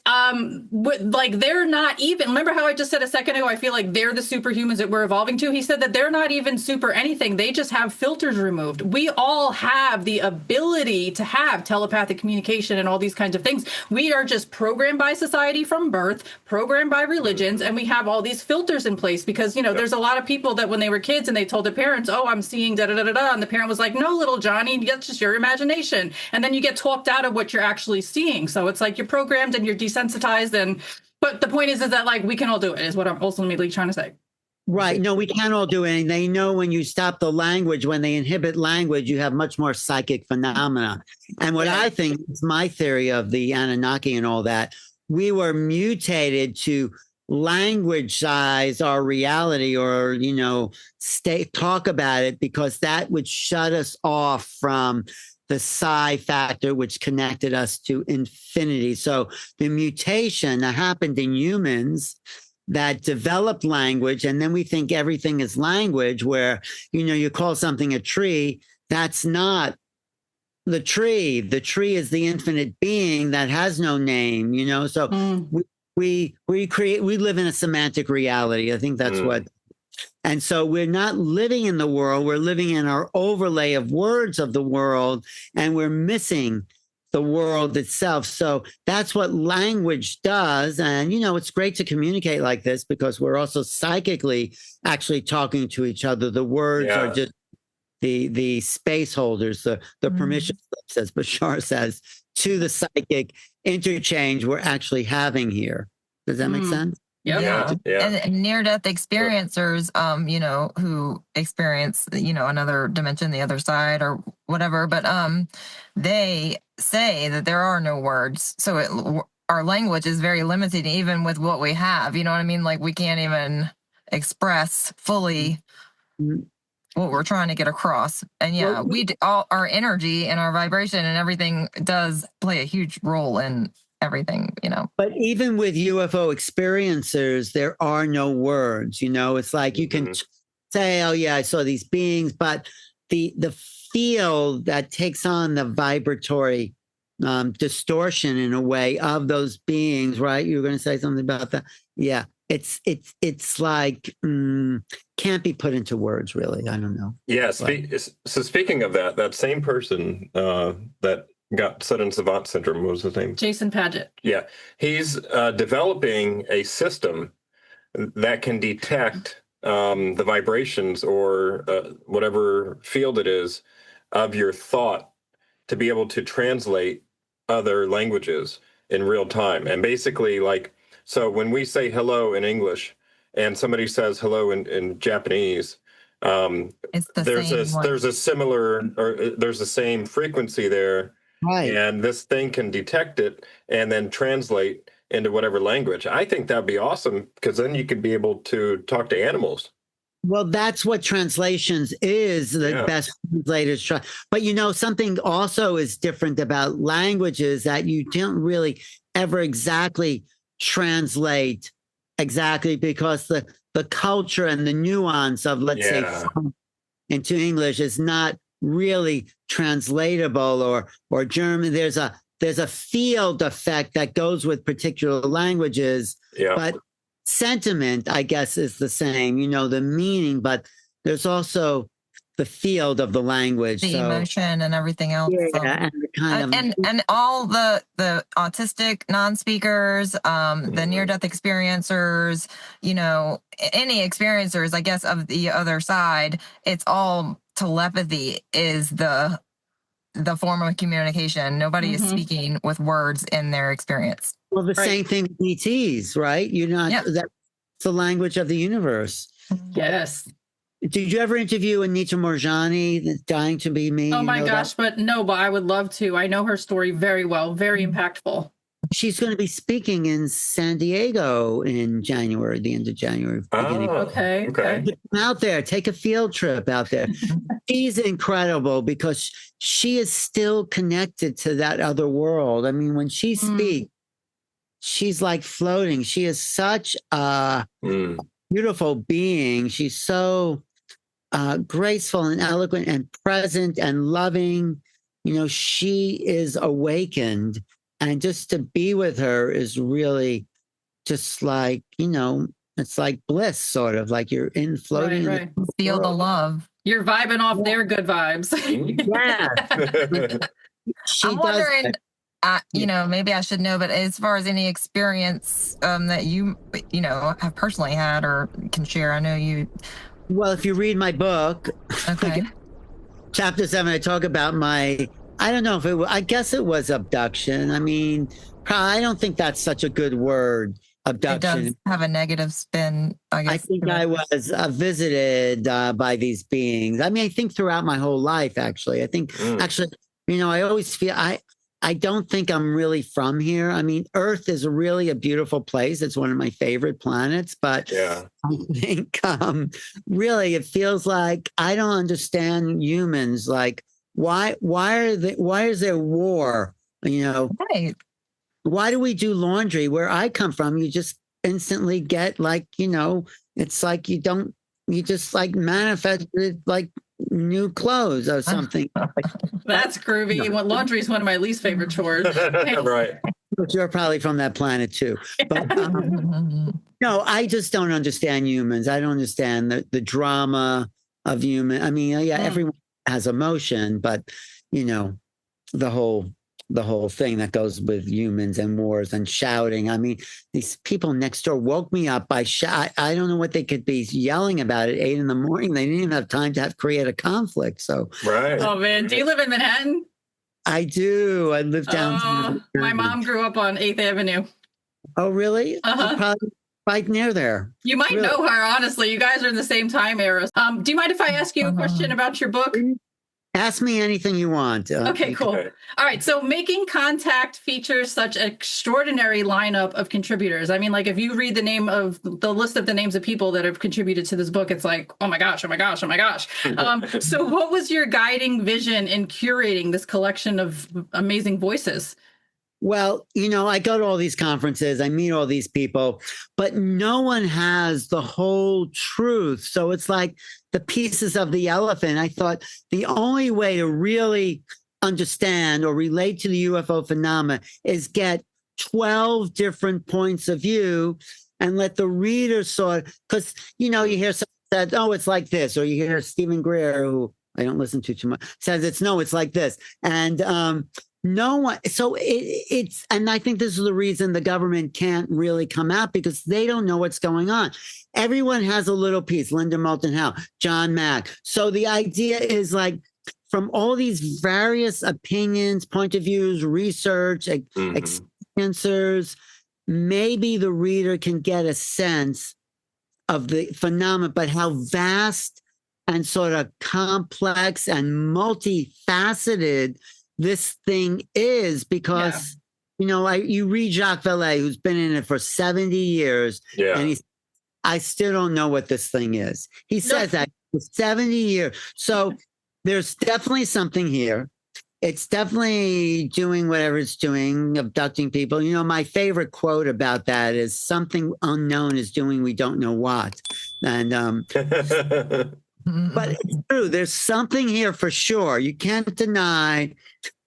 [SPEAKER 3] they're not even, remember how I just said a second ago, I feel like they're the superhumans that we're evolving to? He said that they're not even super anything. They just have filters removed. We all have the ability to have telepathic communication and all these kinds of things. We are just programmed by society from birth, programmed by religions, and we have all these filters in place because, there's a lot of people that when they were kids and they told their parents, oh, I'm seeing da-da-da-da-da, and the parent was like, no, little Johnny, that's just your imagination. And then you get talked out of what you're actually seeing. So it's like you're programmed and you're desensitized. But the point is that we can all do it, is what I'm ultimately trying to say.
[SPEAKER 1] Right. No, we can all do it. And they know when you stop the language, when they inhibit language, you have much more psychic phenomena. And what I think is my theory of the Anunnaki and all that, we were mutated to language size our reality or, talk about it because that would shut us off from the psi factor, which connected us to infinity. So the mutation that happened in humans that developed language, and then we think everything is language, where, you call something a tree, that's not the tree. The tree is the infinite being that has no name, So we live in a semantic reality. I think that's what. And so we're not living in the world, we're living in our overlay of words of the world, and we're missing the world itself. So that's what language does. And, it's great to communicate like this because we're also psychically actually talking to each other. The words are just the space holders, the permission slips, as Bashar says, to the psychic interchange we're actually having here. Does that make sense?
[SPEAKER 3] Yeah.
[SPEAKER 4] And near-death experiencers, who experience, another dimension, the other side or whatever, but they say that there are no words. So our language is very limited, even with what we have. You know what I mean? Like we can't even express fully what we're trying to get across. And all our energy and our vibration and everything does play a huge role in everything,
[SPEAKER 1] But even with UFO experiencers, there are no words, it's like you can say, oh yeah, I saw these beings, but the field that takes on the vibratory distortion in a way of those beings, right? You were going to say something about that. Yeah. It's like can't be put into words, really. I don't know.
[SPEAKER 2] Yeah. So speaking of that same person that got sudden savant syndrome, what was his name?
[SPEAKER 3] Jason Padgett.
[SPEAKER 2] Yeah. He's developing a system that can detect the vibrations or whatever field it is of your thought to be able to translate other languages in real time. And basically, so when we say hello in English and somebody says hello in Japanese, there's a similar, or there's the same frequency there.
[SPEAKER 1] Right.
[SPEAKER 2] And this thing can detect it and then translate into whatever language. I think that'd be awesome because then you could be able to talk to animals.
[SPEAKER 1] Well, that's what translations is, the best translators try. But something also is different about languages that you don't really ever exactly translate exactly because culture and the nuance of, let's say, into English is not really translatable or German. There's a field effect that goes with particular languages, but sentiment, I guess, is the same, the meaning, but there's also the field of the language.
[SPEAKER 4] The emotion and everything else.
[SPEAKER 1] Yeah,
[SPEAKER 4] and all the autistic non-speakers, the near-death experiencers, any experiencers, I guess, of the other side, it's all telepathy is the form of communication. Nobody is speaking with words in their experience.
[SPEAKER 1] Well, the same thing with ETs, right? That's the language of the universe.
[SPEAKER 3] Yes.
[SPEAKER 1] Did you ever interview Anita Morjani, Dying to Be Me?
[SPEAKER 3] Oh my gosh, but I would love to. I know her story very well, very impactful.
[SPEAKER 1] She's going to be speaking in San Diego in January, the end of January.
[SPEAKER 3] Okay.
[SPEAKER 1] Come out there, take a field trip out there. She's incredible because she is still connected to that other world. I mean, when she speaks, she's like floating. She is such a beautiful being. She's so graceful and eloquent and present and loving. She is awakened. And just to be with her is really just like, it's like bliss, sort of like you're in floating.
[SPEAKER 3] Right.
[SPEAKER 4] Feel the love.
[SPEAKER 3] You're vibing off their good vibes.
[SPEAKER 1] Yeah.
[SPEAKER 4] I'm wondering, maybe I should know, but as far as any experience that you have personally had or can share, I know you.
[SPEAKER 1] Well, if you read my book, chapter 7, I talk about I don't know if I guess it was abduction. I mean, I don't think that's such a good word, abduction.
[SPEAKER 4] It does have a negative spin, I guess.
[SPEAKER 1] I think I was visited by these beings. I mean, I think throughout my whole life, actually. I think, I always feel, I don't think I'm really from here. I mean, Earth is really a beautiful place. It's one of my favorite planets, but I think really it feels like I don't understand humans. Like, why is there war?
[SPEAKER 4] Right.
[SPEAKER 1] Why do we do laundry? Where I come from, you just instantly get it's like you just like manifested like new clothes or something.
[SPEAKER 3] That's groovy. Laundry is one of my least favorite chores.
[SPEAKER 2] Right.
[SPEAKER 1] But you're probably from that planet too. But no, I just don't understand humans. I don't understand the drama of human. I mean, everyone has emotion, but the whole thing that goes with humans and wars and shouting. I mean, these people next door woke me up by I don't know what they could be yelling about at 8 a.m. They didn't even have time to create a conflict. So
[SPEAKER 3] Oh man, do you live in Manhattan?
[SPEAKER 1] I do. I live downtown.
[SPEAKER 3] My mom grew up on 8th Avenue.
[SPEAKER 1] Oh, really? Probably right near there.
[SPEAKER 3] You might know her, honestly. You guys are in the same time era. Do you mind if I ask you a question about your book?
[SPEAKER 1] Ask me anything you want.
[SPEAKER 3] Okay, cool. All right. So Making Contact features such an extraordinary lineup of contributors. I mean, like if you read the list of the names of people that have contributed to this book, it's like, oh my gosh. So what was your guiding vision in curating this collection of amazing voices?
[SPEAKER 1] Well, I go to all these conferences, I meet all these people, but no one has the whole truth. So it's like the pieces of the elephant. I thought the only way to really understand or relate to the UFO phenomena is get 12 different points of view and let the reader because, you hear someone said, oh, it's like this, or you hear Stephen Greer, who I don't listen to too much, says it's like this. And, no one. So and I think this is the reason the government can't really come out because they don't know what's going on. Everyone has a little piece. Linda Moulton Howe, John Mack. So the idea is like from all these various opinions, point of views, research, experiences, maybe the reader can get a sense of the phenomenon, but how vast and sort of complex and multifaceted this thing is because, you read Jacques Vallée, who's been in it for 70 years, and I still don't know what this thing is. He says that for 70 years. So there's definitely something here. It's definitely doing whatever it's doing, abducting people. My favorite quote about that is something unknown is doing we don't know what. And but it's true. There's something here for sure. You can't deny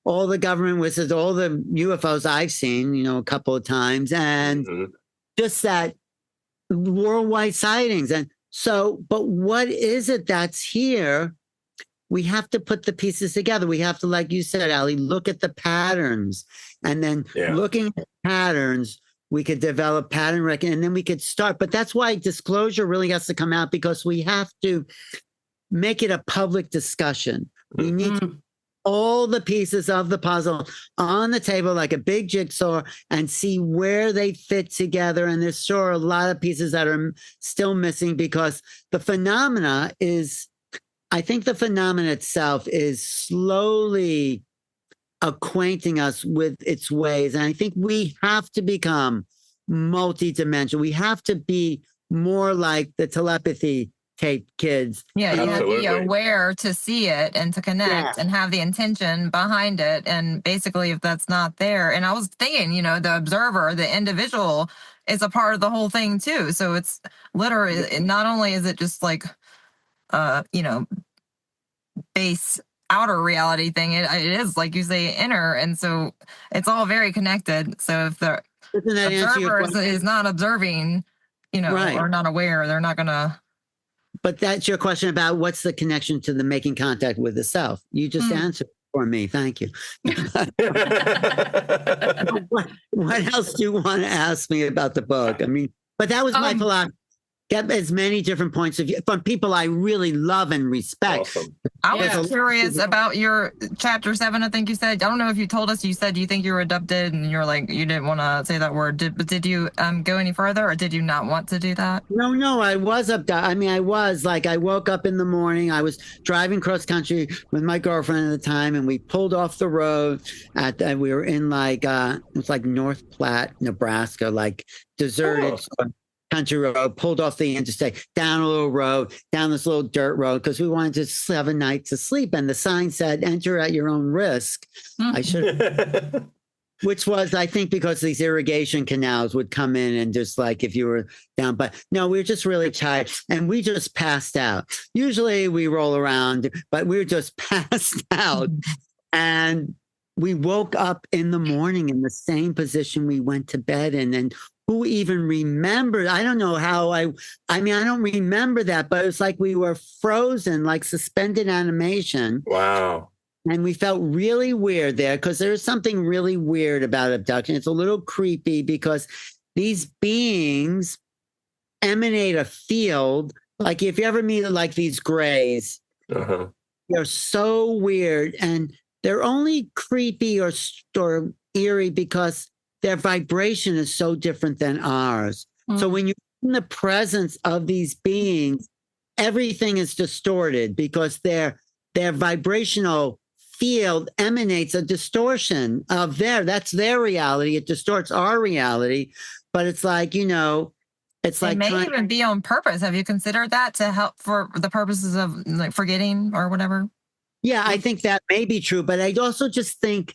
[SPEAKER 1] all the government whistles, all the UFOs I've seen, a couple of times, and just that worldwide sightings. And so, but what is it that's here? We have to put the pieces together. We have to, like you said, Ali, look at the patterns, and then looking at patterns, we could develop pattern recognition, and then we could start. But that's why disclosure really has to come out, because we have to make it a public discussion. We need all the pieces of the puzzle on the table like a big jigsaw and see where they fit together. And there's sure a lot of pieces that are still missing, because the phenomena is, I think the phenomena itself is slowly acquainting us with its ways. And I think we have to become multidimensional. We have to be more like the telepathy tape kids.
[SPEAKER 4] Yeah, you have to be aware to see it and to connect and have the intention behind it. And basically, if that's not there, and I was thinking, the observer, the individual is a part of the whole thing too. So it's literally, not only is it just like, base outer reality thing, it is, like you say, inner. And so it's all very connected. So if the observer is not observing, or not aware, they're not going to.
[SPEAKER 1] But that's your question about what's the connection to the making contact with the self. You just answered for me. Thank you. What else do you want to ask me about the book? I mean, but that was my philosophy. Get as many different points of view from people I really love and respect.
[SPEAKER 2] Awesome.
[SPEAKER 4] I was curious about your chapter 7. I think you said, I don't know if you told us, you said you think you were abducted, and you're like, you didn't want to say that word. Did you go any further, or did you not want to do that?
[SPEAKER 1] No, I was abducted. I mean, I woke up in the morning. I was driving cross country with my girlfriend at the time, and we pulled off the road we were in it was like North Platte, Nebraska, like deserted. Country road, pulled off the interstate, down a little road, down this little dirt road, because we wanted to have a night to sleep. And the sign said, enter at your own risk. I should, which was, I think, because these irrigation canals would come in and just like if you were down. But no, we were just really tired and we just passed out. Usually we roll around, but we were just passed out. And we woke up in the morning in the same position we went to bed in. And who even remembered? I don't know how I don't remember that, but it's like we were frozen, like suspended animation.
[SPEAKER 2] Wow.
[SPEAKER 1] And we felt really weird there, because there's something really weird about abduction. It's a little creepy because these beings emanate a field. Like if you ever meet like these grays, they're so weird, and they're only creepy or eerie because their vibration is so different than ours. So when you're in the presence of these beings, everything is distorted because their vibrational field emanates a distortion of that's their reality. It distorts our reality, but it's like, it's like
[SPEAKER 4] it may even be on purpose. Have you considered that to help for the purposes of like forgetting or whatever?
[SPEAKER 1] Yeah, I think that may be true, but I also just think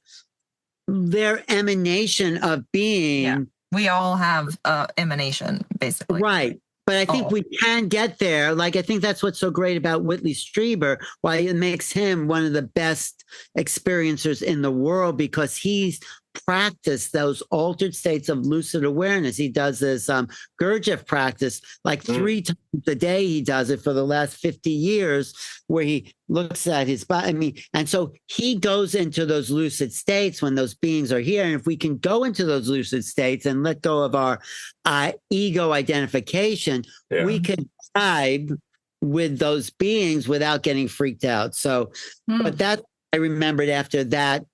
[SPEAKER 1] their emanation of being.
[SPEAKER 4] Yeah. We all have emanation, basically.
[SPEAKER 1] Right. But I think we can get there. Like, I think that's what's so great about Whitley Strieber, why it makes him one of the best experiencers in the world, because he's practiced those altered states of lucid awareness. He does this Gurdjieff practice like 3 times a day. He does it for the last 50 years, where he looks at his body. And so he goes into those lucid states when those beings are here. And if we can go into those lucid states and let go of our ego identification, we can vibe with those beings without getting freaked out. So, but that I remembered after that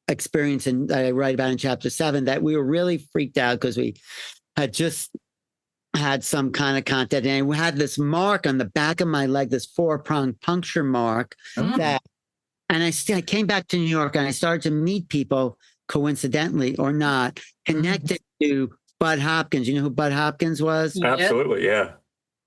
[SPEAKER 1] experience, and I write about in chapter 7, that we were really freaked out because we had just had some kind of contact, and we had this mark on the back of my leg, this 4-pronged puncture mark. And I came back to New York, and I started to meet people, coincidentally or not, connected to Bud Hopkins. You know who Bud Hopkins was?
[SPEAKER 2] Absolutely, yeah.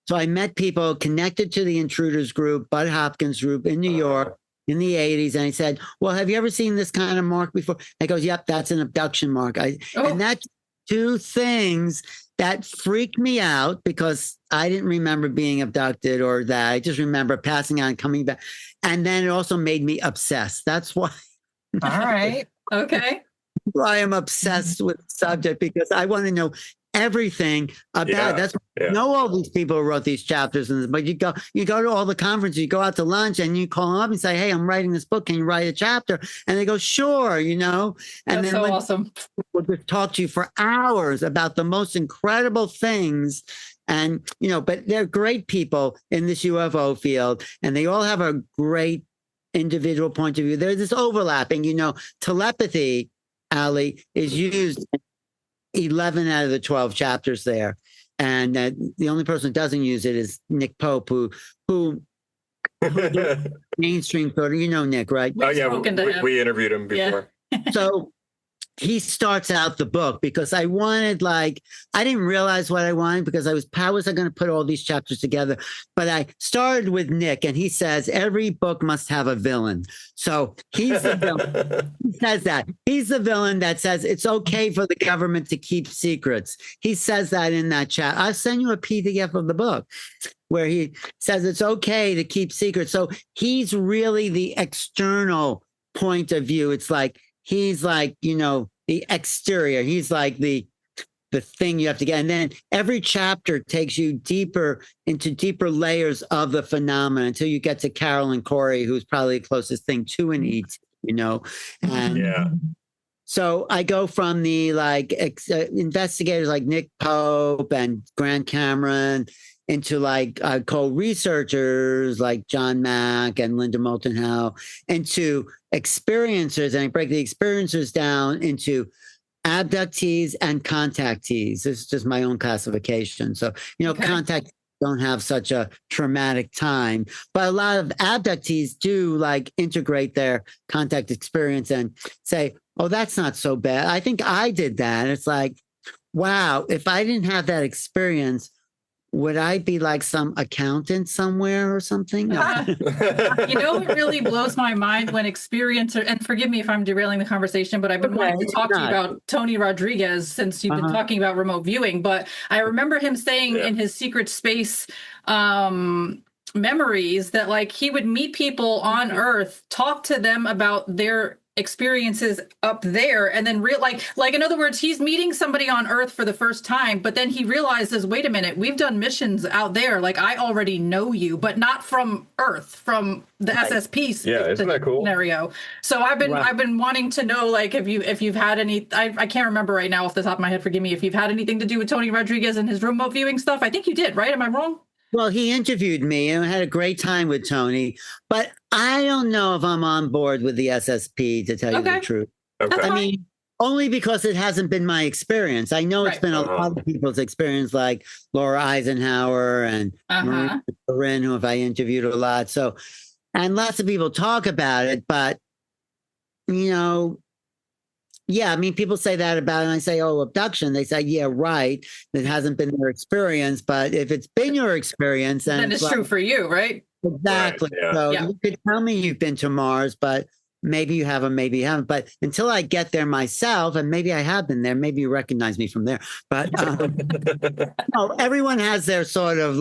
[SPEAKER 1] So I met people connected to the Intruders group, Bud Hopkins group in New York, in the 80s. And I said, well, have you ever seen this kind of mark before? I goes, yep, that's an abduction mark. And that's 2 things that freaked me out because I didn't remember being abducted or that. I just remember passing out and coming back. And then it also made me obsessed. That's why.
[SPEAKER 4] All right.
[SPEAKER 3] Okay.
[SPEAKER 1] I am obsessed with the subject because I want to know everything about it. That's why I know all these people who wrote these chapters. But you go to all the conferences, you go out to lunch and you call them up and say, hey, I'm writing this book. Can you write a chapter? And they go, sure, And
[SPEAKER 3] That's
[SPEAKER 1] then
[SPEAKER 3] so awesome.
[SPEAKER 1] We'll just talk to you for hours about the most incredible things. And, but they're great people in this UFO field and they all have a great individual point of view. There's this overlapping, telepathy, Ali, is used in 11 out of the 12 chapters there. And the only person who doesn't use it is Nick Pope, who mainstream sort of, Nick, right?
[SPEAKER 2] Oh, yeah, we interviewed him before.
[SPEAKER 1] Yeah. So he starts out the book because I wanted, I didn't realize what I wanted because how was I going to put all these chapters together? But I started with Nick and he says, every book must have a villain. So he's the villain. He says that. He's the villain that says it's okay for the government to keep secrets. He says that in that chat. I'll send you a PDF of the book where he says it's okay to keep secrets. So he's really the external point of view. It's he's the exterior. He's like the thing you have to get. And then every chapter takes you deeper into deeper layers of the phenomenon until you get to Carol and Cory, who's probably the closest thing to an ET, And so I go from the investigators like Nick Pope and Grant Cameron into co-researchers like John Mack and Linda Moulton Howe, into experiencers, and I break the experiencers down into abductees and contactees. This is just my own classification. So, contactees don't have such a traumatic time, but a lot of abductees do integrate their contact experience and say, oh, that's not so bad. I think I did that. It's wow, if I didn't have that experience, would I be like some accountant somewhere or something? No.
[SPEAKER 3] It really blows my mind when experiencer, and forgive me if I'm derailing the conversation, but I've been wanting to talk to you about Tony Rodriguez since you've been talking about remote viewing. But I remember him saying in his secret space memories that he would meet people on Earth, talk to them about their experiences up there, and then in other words, he's meeting somebody on Earth for the first time, but then he realizes, wait a minute, we've done missions out there, I already know you, but not from Earth, from the SSP
[SPEAKER 2] isn't that cool?
[SPEAKER 3] Scenario. So I've been wanting to know if you've had any, I can't remember right now off the top of my head, forgive me, if you've had anything to do with Tony Rodriguez and his remote viewing stuff. I think you did, right? Am I wrong?
[SPEAKER 1] Well, he interviewed me and I had a great time with Tony, but I don't know if I'm on board with the SSP, to tell you the truth.
[SPEAKER 2] Okay.
[SPEAKER 1] I mean, only because it hasn't been my experience. I know it's been a lot of people's experience, like Laura Eisenhower and Maria Corinne, who I interviewed a lot. So, and lots of people talk about it, but, people say that about it, and I say, oh, abduction. They say, yeah, right. It hasn't been their experience, but if it's been your experience, then
[SPEAKER 3] it's true for you, right?
[SPEAKER 1] Exactly.
[SPEAKER 2] Right,
[SPEAKER 1] So you could tell me you've been to Mars, but maybe you haven't, maybe you haven't. But until I get there myself, and maybe I have been there, maybe you recognize me from there. But everyone has their sort of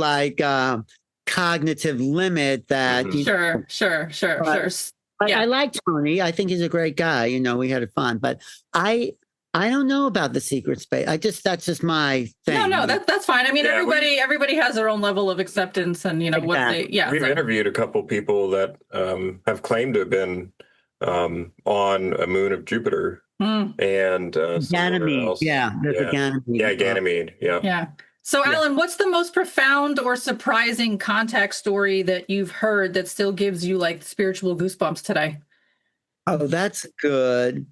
[SPEAKER 1] cognitive limit that.
[SPEAKER 3] Sure.
[SPEAKER 1] I like Tony. I think he's a great guy. We had fun, but I don't know about the secret space. that's just my thing.
[SPEAKER 3] No, that's fine. I mean, everybody has their own level of acceptance, and what they. Yeah,
[SPEAKER 2] we've interviewed a couple people that have claimed to have been on a moon of Jupiter and
[SPEAKER 1] Ganymede.
[SPEAKER 2] Ganymede. Yeah.
[SPEAKER 3] So, Alan, what's the most profound or surprising contact story that you've heard that still gives you spiritual goosebumps today?
[SPEAKER 1] Oh, that's good.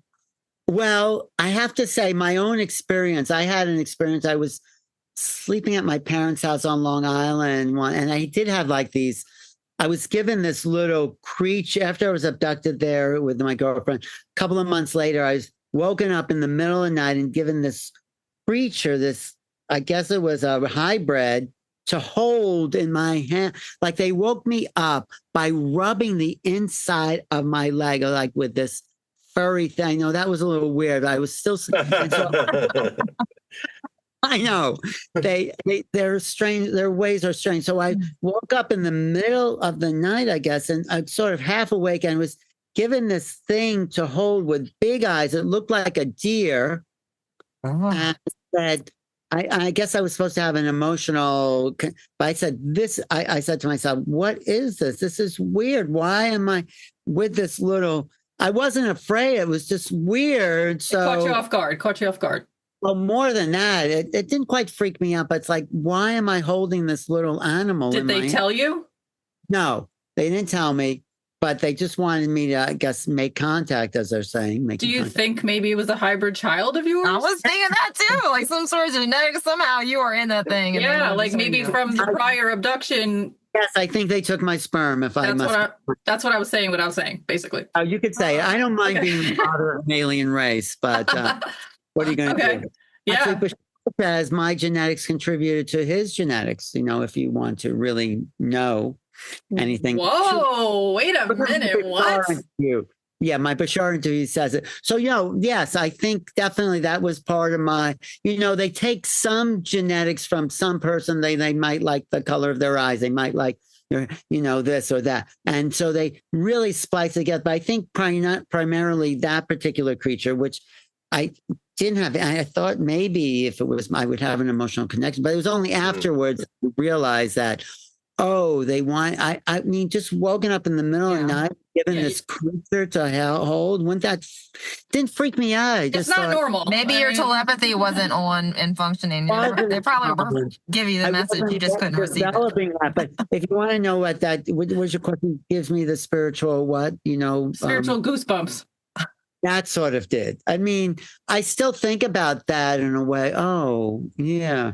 [SPEAKER 1] Well, I have to say my own experience. I had an experience. I was sleeping at my parents' house on Long Island, and I did have these. I was given this little creature after I was abducted there with my girlfriend. A couple of months later, I was woken up in the middle of the night and given this creature, I guess it was a hybrid, to hold in my hand. They woke me up by rubbing the inside of my leg, with this furry thing. No, that was a little weird. I was still. So, I know they're strange. Their ways are strange. So I woke up in the middle of the night, I guess, and I'm sort of half awake and was given this thing to hold with big eyes. It looked like a deer. And said, I guess I was supposed to have an emotional, but I said this, I said to myself, what is this? This is weird. Why am I with this little, I wasn't afraid. It was just weird. So
[SPEAKER 3] it caught you off guard.
[SPEAKER 1] Well, more than that, it didn't quite freak me out, but it's like, why am I holding this little animal?
[SPEAKER 3] Did they tell you?
[SPEAKER 1] No, they didn't tell me. But they just wanted me to, I guess, make contact, as they're saying.
[SPEAKER 3] Do you think maybe it was a hybrid child of yours?
[SPEAKER 4] I was thinking that too, like some sort of genetic. Somehow you are in that thing.
[SPEAKER 3] Yeah, like maybe from the prior abduction.
[SPEAKER 1] Yes, I think they took my sperm. That's
[SPEAKER 3] what I was saying. What I was saying, basically.
[SPEAKER 1] Oh, you could say it. I don't mind being part of an alien race, but what are you going to do?
[SPEAKER 3] Yeah.
[SPEAKER 1] Actually, Bashar says my genetics contributed to his genetics. If you want to really know anything.
[SPEAKER 3] Whoa, wait a minute. What?
[SPEAKER 1] Yeah, my Bashar interview says it. So, yes, I think definitely that was part of my, they take some genetics from some person. They might like the color of their eyes. They might like, this or that. And so they really splice together. But I think primarily that particular creature, which I didn't have, I thought maybe if it was, I would have an emotional connection. But it was only afterwards I realized that, they want, I mean, just woken up in the middle of the night, given this creature to hold, didn't freak me out.
[SPEAKER 3] It's not normal.
[SPEAKER 4] Maybe your telepathy wasn't on and functioning. They probably were give you the message, you just couldn't receive it.
[SPEAKER 1] But if you want to know what was your question, gives me the spiritual
[SPEAKER 3] spiritual goosebumps.
[SPEAKER 1] That sort of did. I mean, I still think about that in a way. Oh, yeah.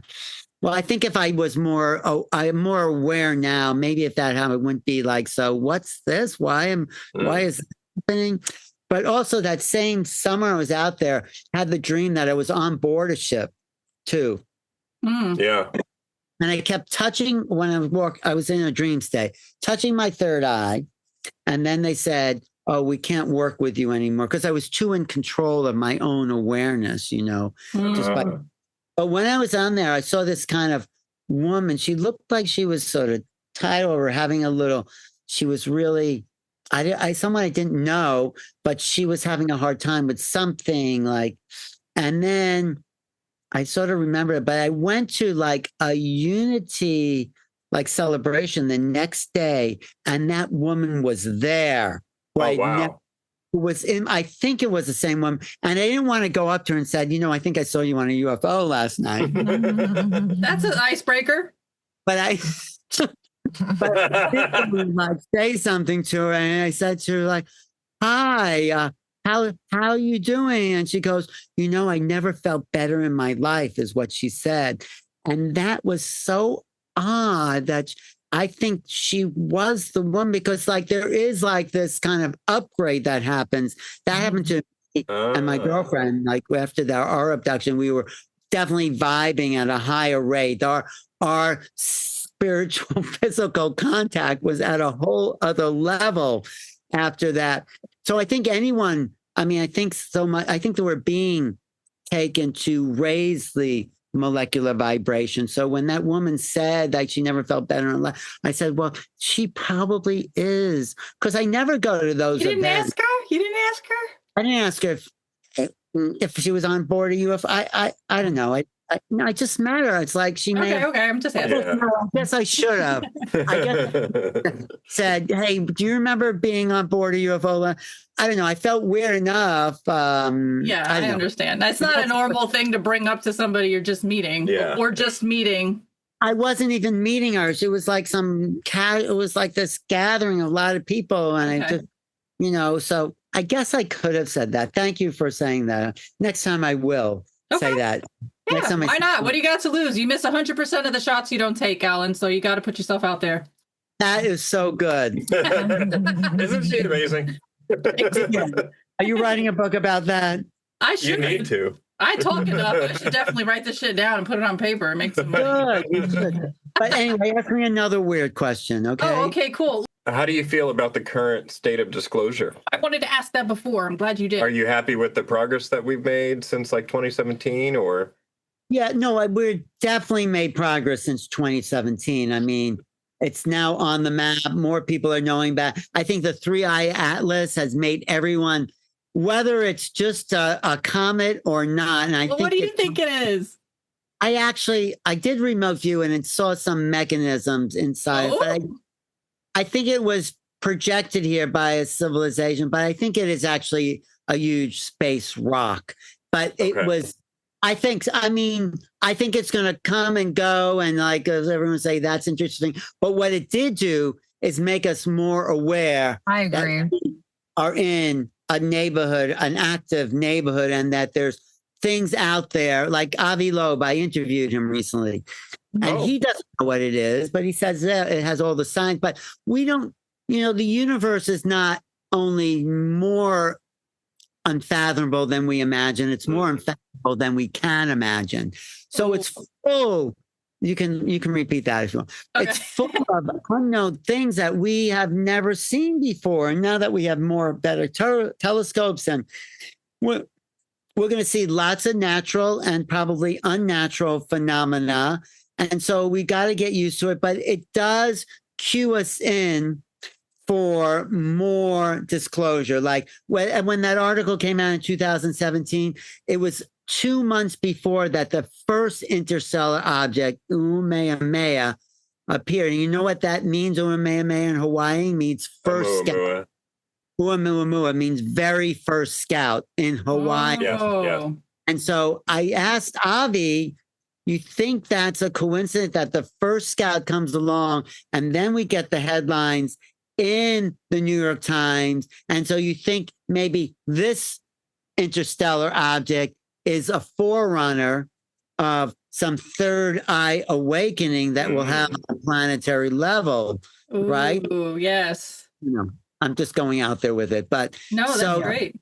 [SPEAKER 1] Well, I think if I was I'm more aware now, maybe if that happened, it wouldn't be like, so what's this? Why is this happening? But also that same summer I was out there, had the dream that I was on board a ship too.
[SPEAKER 2] Yeah.
[SPEAKER 1] And I kept touching when I was in a dream state, touching my third eye. And then they said, oh, we can't work with you anymore. Because I was too in control of my own awareness, just by. But when I was on there, I saw this kind of woman. She looked like she was sort of tired or having she was really, someone I didn't know, but she was having a hard time with something and then I sort of remember it, but I went to like a unity, celebration the next day, and that woman was there. Right.
[SPEAKER 2] Oh, wow.
[SPEAKER 1] I think it was the same one. And I didn't want to go up to her and said, I think I saw you on a UFO last night.
[SPEAKER 3] That's an icebreaker.
[SPEAKER 1] But I did say something to her. And I said to her, hi, how are you doing? And she goes, I never felt better in my life, is what she said. And that was so odd that I think she was the one, because there is this kind of upgrade that happens. That happened to me and my girlfriend. After our abduction, we were definitely vibing at a higher rate. Our spiritual physical contact was at a whole other level after that. So I think I think so much. I think they were being taken to raise the molecular vibration. So when that woman said that she never felt better in life, I said, well, she probably is, because I never go to those events.
[SPEAKER 3] You didn't ask her?
[SPEAKER 1] I didn't ask her if she was on board a UFO. I don't know. I just met her. It's like she may
[SPEAKER 3] Okay, I'm just asking.
[SPEAKER 1] I guess I should have. I guess said, hey, do you remember being on board a UFO? I don't know. I felt weird enough.
[SPEAKER 3] I understand. That's not a normal thing to bring up to somebody you're just meeting or just meeting.
[SPEAKER 1] I wasn't even meeting her. She was like it was like this gathering of a lot of people. And I just, so I guess I could have said that. Thank you for saying that. Next time I will say that.
[SPEAKER 3] Yeah, why not? What do you got to lose? You miss 100% of the shots you don't take, Alan, so you got to put yourself out there.
[SPEAKER 1] That is so good.
[SPEAKER 2] Isn't she amazing?
[SPEAKER 1] Are you writing a book about that?
[SPEAKER 3] I should.
[SPEAKER 2] You need to.
[SPEAKER 3] I talk enough. I should definitely write this shit down and put it on paper and make some money.
[SPEAKER 1] Good. But anyway, ask me another weird question, okay?
[SPEAKER 3] Oh, okay, cool.
[SPEAKER 2] How do you feel about the current state of disclosure?
[SPEAKER 3] I wanted to ask that before. I'm glad you did.
[SPEAKER 2] Are you happy with the progress that we've made since 2017, or?
[SPEAKER 1] Yeah, no, we're definitely made progress since 2017. I mean, it's now on the map. More people are knowing that. I think the 3-Eye Atlas has made everyone, whether it's just a comet or not. And
[SPEAKER 3] what do you think it is?
[SPEAKER 1] I did remote view and it saw some mechanisms inside, but I think it was projected here by a civilization, but I think it is actually a huge space rock. But it was, I think it's going to come and go. And like, as everyone say, that's interesting. But what it did do is make us more aware.
[SPEAKER 4] I agree.
[SPEAKER 1] That we are in a neighborhood, an active neighborhood, and that there's things out there. Like Avi Loeb, I interviewed him recently, and he doesn't know what it is, but he says that it has all the signs. But we don't, the universe is not only more unfathomable than we imagine, it's more unfathomable than we can imagine. So it's full. You can repeat that if you want. Okay. It's full of unknown things that we have never seen before. And now that we have better telescopes, and we're going to see lots of natural and probably unnatural phenomena. And so we got to get used to it. But it does cue us in for more disclosure. Like when that article came out in 2017, it was 2 months before that the first interstellar object, Umehameha, appeared. And you know what that means? Umehameha in Hawaii means first scout. Umehameha means very first scout in Hawaii.
[SPEAKER 2] Yes.
[SPEAKER 1] And so I asked Avi, you think that's a coincidence that the first scout comes along and then we get the headlines in the New York Times? And so you think maybe this interstellar object is a forerunner of some third eye awakening that will have a planetary level, right?
[SPEAKER 3] Ooh, yes.
[SPEAKER 1] I'm just going out there with it, but
[SPEAKER 3] no, that's great.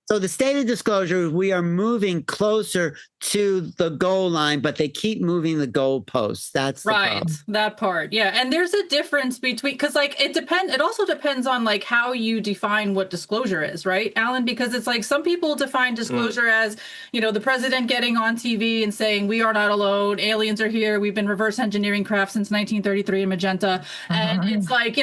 [SPEAKER 1] So the state of disclosure, we are moving closer to the goal line, but they keep moving the goalposts. That's the problem.
[SPEAKER 3] That part. Yeah. And there's a difference between, because like it also depends on like how you define what disclosure is, right, Alan? Because it's like some people define disclosure as, the president getting on TV and saying, we are not alone, aliens are here, we've been reverse engineering craft since 1933 in Magenta. And it's like,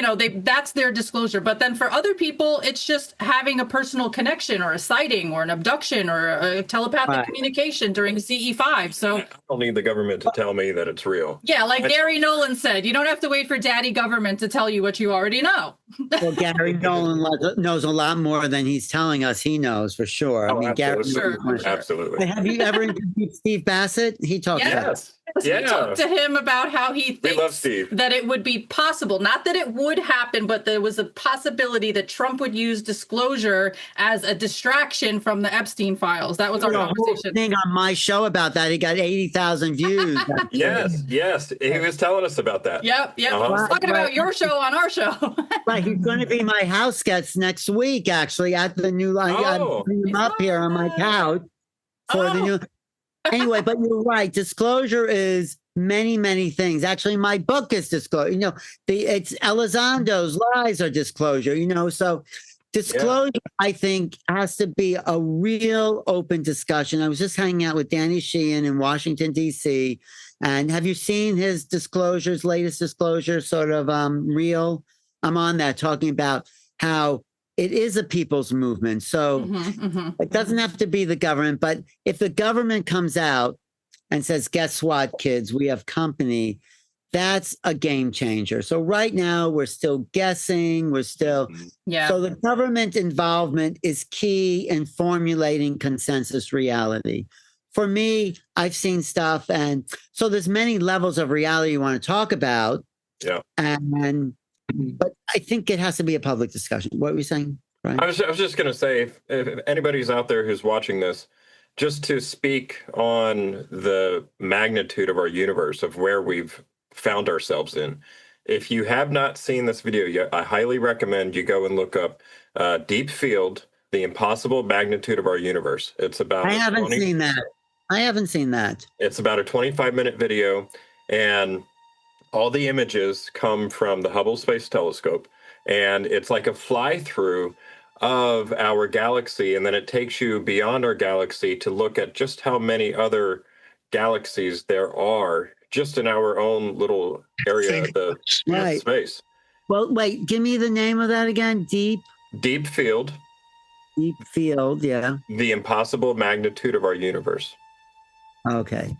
[SPEAKER 3] that's their disclosure. But then for other people, it's just having a personal connection or a sighting or an abduction or a telepathic communication during CE5. So
[SPEAKER 2] I don't need the government to tell me that it's real.
[SPEAKER 3] Yeah, like Gary Nolan said, you don't have to wait for daddy government to tell you what you already know.
[SPEAKER 1] Well, Gary Nolan knows a lot more than he's telling us he knows, for sure.
[SPEAKER 2] Absolutely.
[SPEAKER 1] Have you ever interviewed Steve Bassett? He talks about it.
[SPEAKER 3] We talked to him about how he thinks that it would be possible, not that it would happen, but there was a possibility that Trump would use disclosure as a distraction from the Epstein files. That was our conversation.
[SPEAKER 1] Thing on my show about that. He got 80,000 views.
[SPEAKER 2] Yes. He was telling us about that.
[SPEAKER 3] Yep. We're talking about your show on our show.
[SPEAKER 1] Right. He's going to be my house guest next week, actually, at the new line. I'm bringing him up here on my couch for the new. Anyway, but you're right. Disclosure is many, many things. Actually, my book is disclosure. It's Elizondo's lies are disclosure. So disclosure, I think, has to be a real open discussion. I was just hanging out with Danny Sheehan in Washington, D.C. And have you seen his latest disclosure, sort of real? I'm on that, talking about how it is a people's movement. So it doesn't have to be the government. But if the government comes out and says, guess what, kids, we have company, that's a game changer. So right now we're still guessing. So the government involvement is key in formulating consensus reality. For me, I've seen stuff. And so there's many levels of reality you want to talk about. Yeah. But I think it has to be a public discussion. What were you saying, Brian?
[SPEAKER 2] I was just going to say, if anybody's out there who's watching this, just to speak on the magnitude of our universe, of where we've found ourselves in. If you have not seen this video yet, I highly recommend you go and look up Deep Field, The Impossible Magnitude of Our Universe. It's about...
[SPEAKER 1] I haven't seen that.
[SPEAKER 2] It's about a 25-minute video, and all the images come from the Hubble Space Telescope, and it's like a fly-through of our galaxy, and then it takes you beyond our galaxy to look at just how many other galaxies there are just in our own little area of the
[SPEAKER 1] Right.
[SPEAKER 2] space.
[SPEAKER 1] Well, wait, give me the name of that again. Deep
[SPEAKER 2] Field,
[SPEAKER 1] yeah.
[SPEAKER 2] the impossible magnitude of our universe.
[SPEAKER 1] Okay.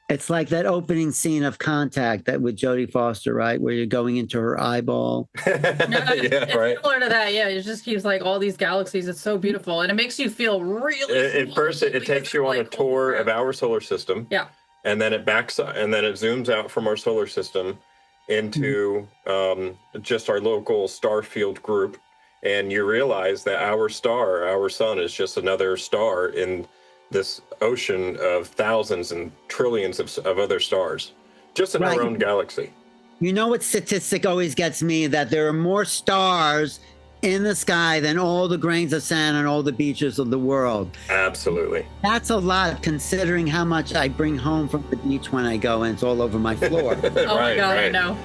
[SPEAKER 1] It's like that opening scene of Contact that with Jodie Foster, right? Where you're going into her eyeball.
[SPEAKER 3] It's similar to that. Yeah, it just keeps like all these galaxies. It's so beautiful. And it makes you feel really
[SPEAKER 2] At first, it takes you on a tour of our solar system.
[SPEAKER 3] Yeah.
[SPEAKER 2] And then it backs up, and then it zooms out from our solar system into just our local star field group. And you realize that our star, our sun, is just another star in this ocean of thousands and trillions of other stars, just in our own galaxy.
[SPEAKER 1] You know what statistic always gets me? That there are more stars in the sky than all the grains of sand on all the beaches of the world.
[SPEAKER 2] Absolutely.
[SPEAKER 1] That's a lot, considering how much I bring home from the beach when I go, and it's all over my floor.
[SPEAKER 3] Oh my God, I know.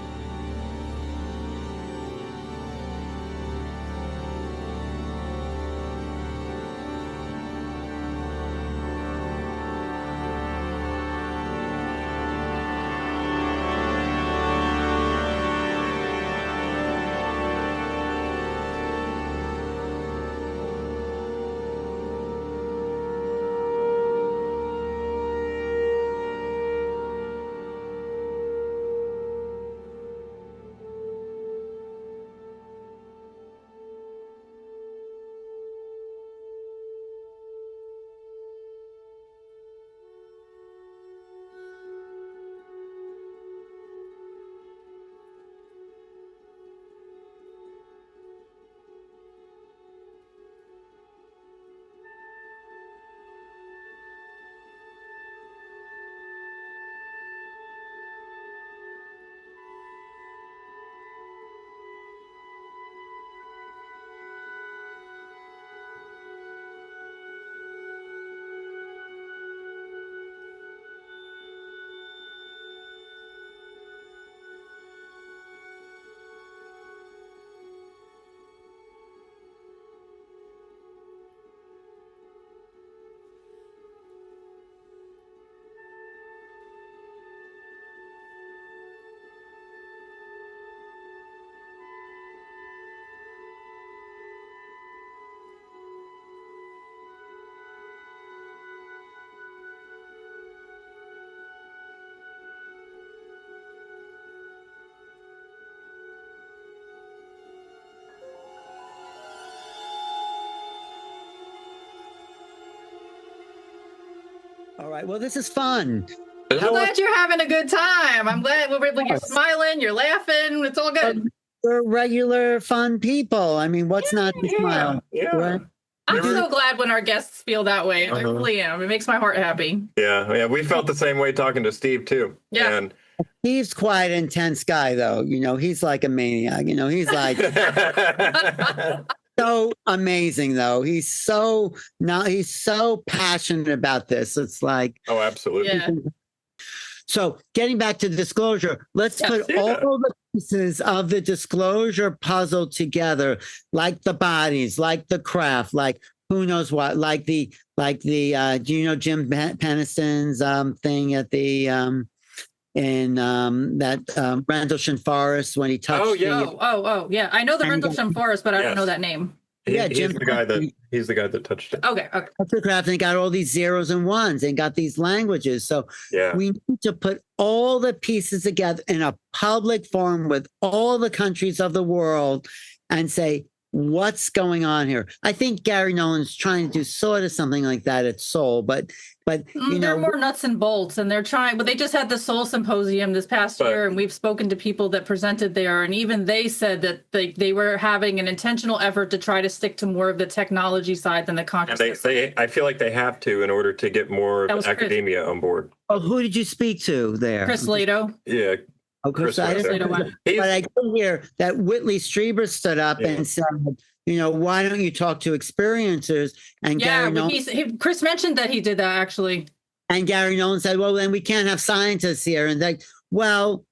[SPEAKER 1] All right. Well, this is fun.
[SPEAKER 3] I'm glad you're having a good time. I'm glad you're smiling, you're laughing. It's all good.
[SPEAKER 1] We're regular, fun people. I mean, what's not to smile?
[SPEAKER 2] Yeah.
[SPEAKER 1] Right?
[SPEAKER 3] I'm so glad when our guests feel that way. I really am. It makes my heart happy.
[SPEAKER 2] Yeah. We felt the same way talking to Steve too.
[SPEAKER 3] Yeah.
[SPEAKER 2] And
[SPEAKER 1] Steve's quite an intense guy, though. You know, he's like a maniac. You know, he's like so amazing, though. He's so passionate about this. It's like,
[SPEAKER 2] oh, absolutely.
[SPEAKER 3] Yeah.
[SPEAKER 1] So getting back to disclosure, let's put all the pieces of the disclosure puzzle together, like the bodies, like the craft, like who knows what, like the do you know Jim Peniston's thing at the in that Rendlesham Forest when he touched
[SPEAKER 3] yeah. I know the Rendlesham Forest, but I don't know that name.
[SPEAKER 2] He's the guy that touched it.
[SPEAKER 3] Okay.
[SPEAKER 1] Craft, and got all these zeros and ones and got these languages. So we need to put all the pieces together in a public forum with all the countries of the world and say, what's going on here? I think Gary Nolan's trying to do sort of something like that at Seoul, but you know,
[SPEAKER 3] they're more nuts and bolts, and they're trying. But they just had the Seoul Symposium this past year, and we've spoken to people that presented there, and even they said that they were having an intentional effort to try to stick to more of the technology side than the consciousness.
[SPEAKER 2] And I feel like they have to in order to get more of academia on board.
[SPEAKER 1] Oh, who did you speak to there?
[SPEAKER 3] Chris Lato.
[SPEAKER 2] Yeah.
[SPEAKER 1] But I did hear that Whitley Strieber stood up and said, you know, why don't you talk to experiencers? And Gary Nolan,
[SPEAKER 3] Chris mentioned that he did that actually.
[SPEAKER 1] And Gary Nolan said, well, then we can't have scientists here. And like, well,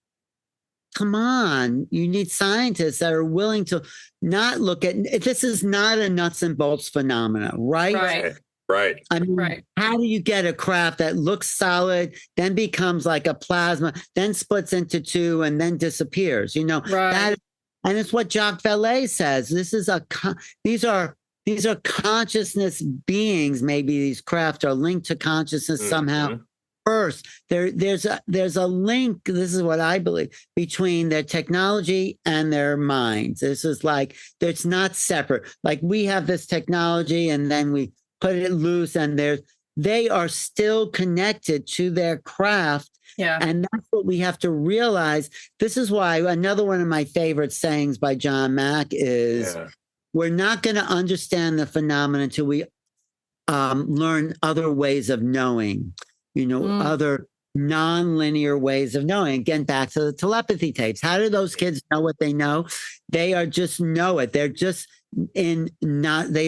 [SPEAKER 1] come on, you need scientists that are willing to not look at, this is not a nuts and bolts phenomena, right?
[SPEAKER 2] Right.
[SPEAKER 1] I mean, how do you get a craft that looks solid, then becomes like a plasma, then splits into two, and then disappears? You know, that, and it's what Jacques Vallée says. This is these are consciousness beings. Maybe these craft are linked to consciousness somehow. First, there's a link. This is what I believe, between their technology and their minds. This is like, it's not separate. Like, we have this technology and then we put it loose, and they are still connected to their craft.
[SPEAKER 3] Yeah.
[SPEAKER 1] And that's what we have to realize. This is why another one of my favorite sayings by John Mack is, we're not going to understand the phenomenon until we learn other ways of knowing. You know, other non-linear ways of knowing. Again, back to the telepathy tapes. How do those kids know what they know? They are just know it. They're just they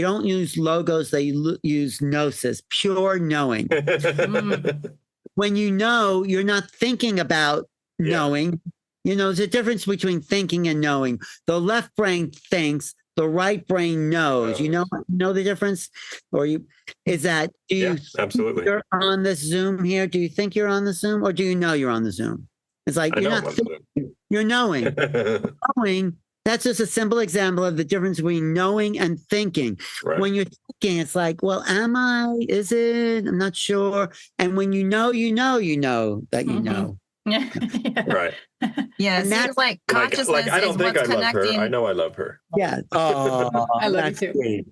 [SPEAKER 1] don't use logos. They use gnosis, pure knowing. When you know, you're not thinking about knowing. You know, there's a difference between thinking and knowing. The left brain thinks, the right brain knows. You know the difference? Or is that, do you
[SPEAKER 2] absolutely.
[SPEAKER 1] You're on this Zoom here? Do you think you're on the Zoom, or do you know you're on the Zoom? It's like, you're not thinking, you're knowing. Knowing, that's just a simple example of the difference between knowing and thinking. When you're thinking, it's like, well, am I? Is it? I'm not sure. And when you know that you know.
[SPEAKER 2] Right.
[SPEAKER 4] Yeah, and that's like consciousness
[SPEAKER 2] I don't
[SPEAKER 4] is
[SPEAKER 2] think
[SPEAKER 4] what's
[SPEAKER 2] I love
[SPEAKER 4] connecting.
[SPEAKER 2] her. I know I love her.
[SPEAKER 1] Yeah. Oh,
[SPEAKER 3] I love you too.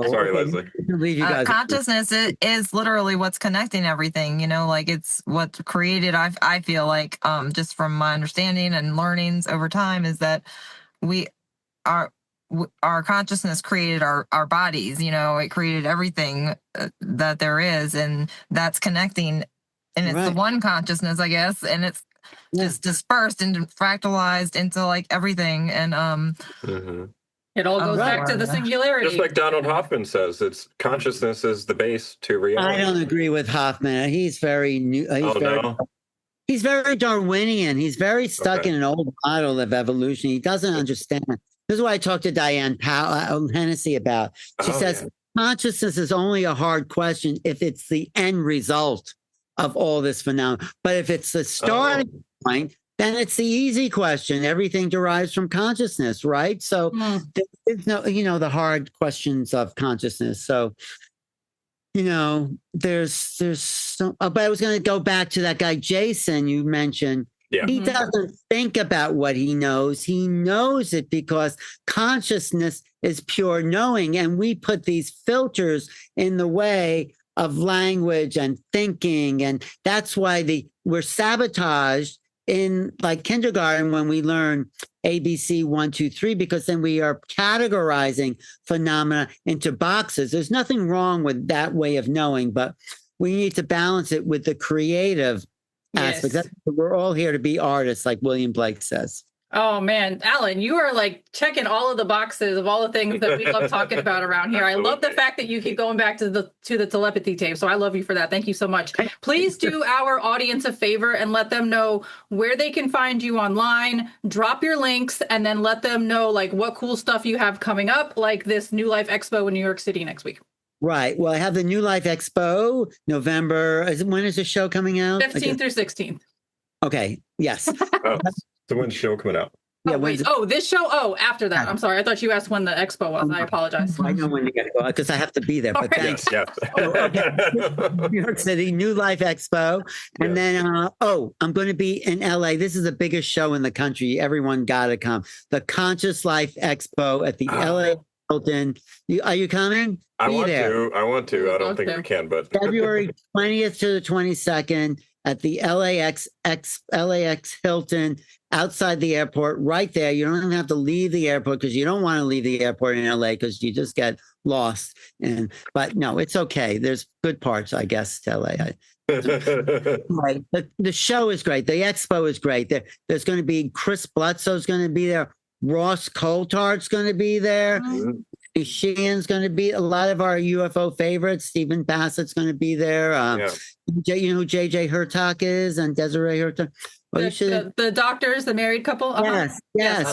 [SPEAKER 2] Sorry, Leslie.
[SPEAKER 4] Consciousness is literally what's connecting everything. You know, like, it's what's created. I feel like, just from my understanding and learnings over time, is that our consciousness created our bodies. You know, it created everything that there is, and that's connecting. And it's the one consciousness, I guess, and it's just dispersed and fractalized into like everything. And
[SPEAKER 3] it all goes back to the singularity.
[SPEAKER 2] Just like Donald Hoffman says, it's consciousness is the base to reality.
[SPEAKER 1] I don't agree with Hoffman. He's very new. He's very Darwinian. He's very stuck in an old model of evolution. He doesn't understand. This is what I talked to Diane Hennessy about. She says consciousness is only a hard question if it's the end result of all this phenomenon. But if it's the starting point, then it's the easy question. Everything derives from consciousness, right? So there's no, the hard questions of consciousness. So, there's so, but I was going to go back to that guy, Jason, you mentioned. Yeah. He doesn't think about what he knows. He knows it because consciousness is pure knowing. And we put these filters in the way of language and thinking. And that's why we're sabotaged in like kindergarten when we learn ABC 1, 2, 3, because then we are categorizing phenomena into boxes. There's nothing wrong with that way of knowing, but we need to balance it with the creative aspect. We're all here to be artists, like William Blake says.
[SPEAKER 3] Oh man, Alan, you are like checking all of the boxes of all the things that we love talking about around here. I love the fact that you keep going back to the telepathy tape. So I love you for that. Thank you so much. Please do our audience a favor and let them know where they can find you online. Drop your links and then let them know like what cool stuff you have coming up, like this New Life Expo in New York City next week.
[SPEAKER 1] Right. Well, I have the New Life Expo, November. When is the show coming out?
[SPEAKER 3] 15th through 16th.
[SPEAKER 1] Okay. Yes.
[SPEAKER 2] So when's the show coming out?
[SPEAKER 1] Yeah,
[SPEAKER 3] this show. After that. I'm sorry. I thought you asked when the expo was. I apologize.
[SPEAKER 1] I know when you got to go because I have to be there. But thanks.
[SPEAKER 2] Yes.
[SPEAKER 1] New York City, New Life Expo. And then, I'm going to be in LA. This is the biggest show in the country. Everyone got to come. The Conscious Life Expo at the LA Hilton. Are you coming?
[SPEAKER 2] I want to. I don't think we can, but
[SPEAKER 1] February 20th to the 22nd at the LAX Hilton. Outside the airport, right there. You don't even have to leave the airport because you don't want to leave the airport in LA because you just get lost. But no, it's okay. There's good parts, I guess, to LA. Right. The show is great. The expo is great. There's going to be Chris Bledsoe's going to be there. Ross Coulthard's going to be there. Sheehan's going to be a lot of our UFO favorites. Stephen Bassett's going to be there. You know who JJ Hurtak is and Desiree Hurtak?
[SPEAKER 3] The doctors, the married couple?
[SPEAKER 1] Yes.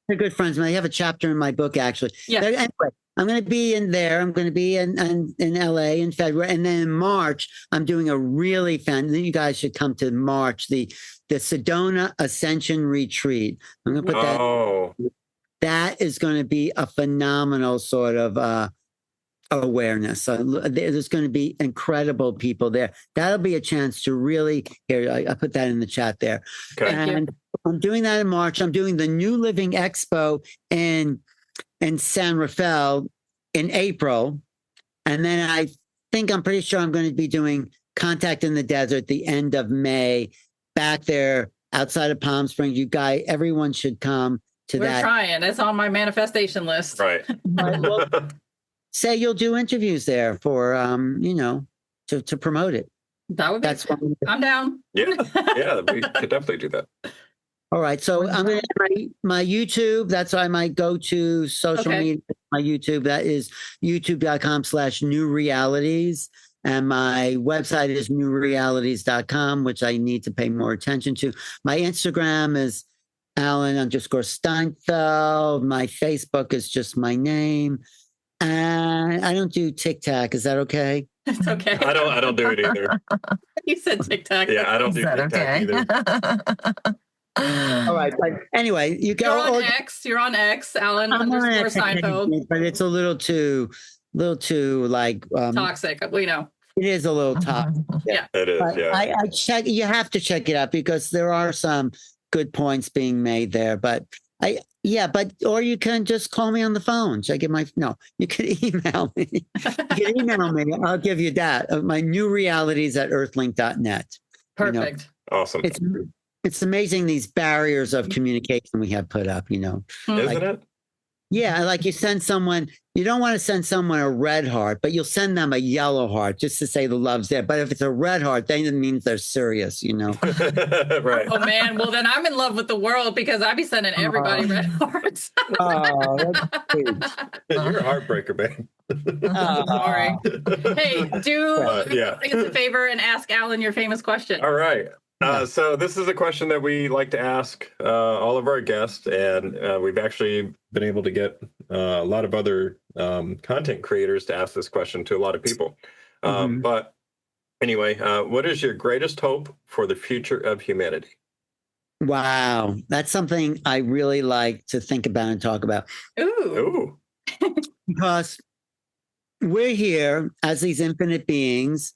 [SPEAKER 1] They're good friends. I have a chapter in my book, actually.
[SPEAKER 3] Yeah.
[SPEAKER 1] Anyway, I'm going to be in there. I'm going to be in LA in February. And then in March, I'm doing a really fun. You guys should come to March, the Sedona Ascension Retreat. I'm going to put that.
[SPEAKER 2] Oh.
[SPEAKER 1] That is going to be a phenomenal sort of awareness. So there's going to be incredible people there. That'll be a chance to really, here, I put that in the chat there.
[SPEAKER 2] Okay.
[SPEAKER 1] And I'm doing that in March. I'm doing the New Living Expo in San Rafael in April. And then I'm pretty sure I'm going to be doing Contact in the Desert the end of May back there outside of Palm Springs. Everyone should come to that.
[SPEAKER 3] We're trying. It's on my manifestation list.
[SPEAKER 2] Right.
[SPEAKER 1] Well, say you'll do interviews there for, to promote it.
[SPEAKER 3] That would be. I'm down.
[SPEAKER 2] Yeah, we could definitely do that.
[SPEAKER 1] All right. So I'm going to my YouTube. That's why I might go to social media. My YouTube, that is youtube.com/New Realities. And my website is newrealities.com, which I need to pay more attention to. My Instagram is Alan_Steinfeld. My Facebook is just my name. And I don't do TikTok. Is that okay?
[SPEAKER 3] It's okay.
[SPEAKER 2] I don't do it either.
[SPEAKER 3] You said TikTok.
[SPEAKER 2] Yeah, I don't do TikTok either.
[SPEAKER 1] All right, but anyway, you go.
[SPEAKER 3] You're on X. You're on X, Alan _Steinfeld.
[SPEAKER 1] But it's a little too like
[SPEAKER 3] toxic. We know
[SPEAKER 1] it is a little toxic.
[SPEAKER 3] Yeah,
[SPEAKER 2] it is.
[SPEAKER 1] But
[SPEAKER 2] yeah,
[SPEAKER 1] I check. You have to check it out because there are some good points being made there. But or you can just call me on the phone. Should I give you can email me. You can email me. I'll give you that. My new realities at earthlink.net.
[SPEAKER 3] Perfect.
[SPEAKER 2] Awesome.
[SPEAKER 1] It's amazing these barriers of communication we have put up,
[SPEAKER 2] Isn't it?
[SPEAKER 1] Yeah, like you don't want to send someone a red heart, but you'll send them a yellow heart just to say the love's there. But if it's a red heart, then it means they're serious,
[SPEAKER 2] Right.
[SPEAKER 3] Oh man, well then I'm in love with the world because I be sending everybody red hearts.
[SPEAKER 1] That's
[SPEAKER 2] You're a heartbreaker, man.
[SPEAKER 3] Sorry. Hey, do us a favor and ask Alan your famous question.
[SPEAKER 2] All right. So this is a question that we like to ask all of our guests, and we've actually been able to get a lot of other content creators to ask this question to a lot of people. But anyway, what is your greatest hope for the future of humanity?
[SPEAKER 1] Wow. That's something I really like to think about and talk about.
[SPEAKER 3] Ooh.
[SPEAKER 1] Because we're here as these infinite beings.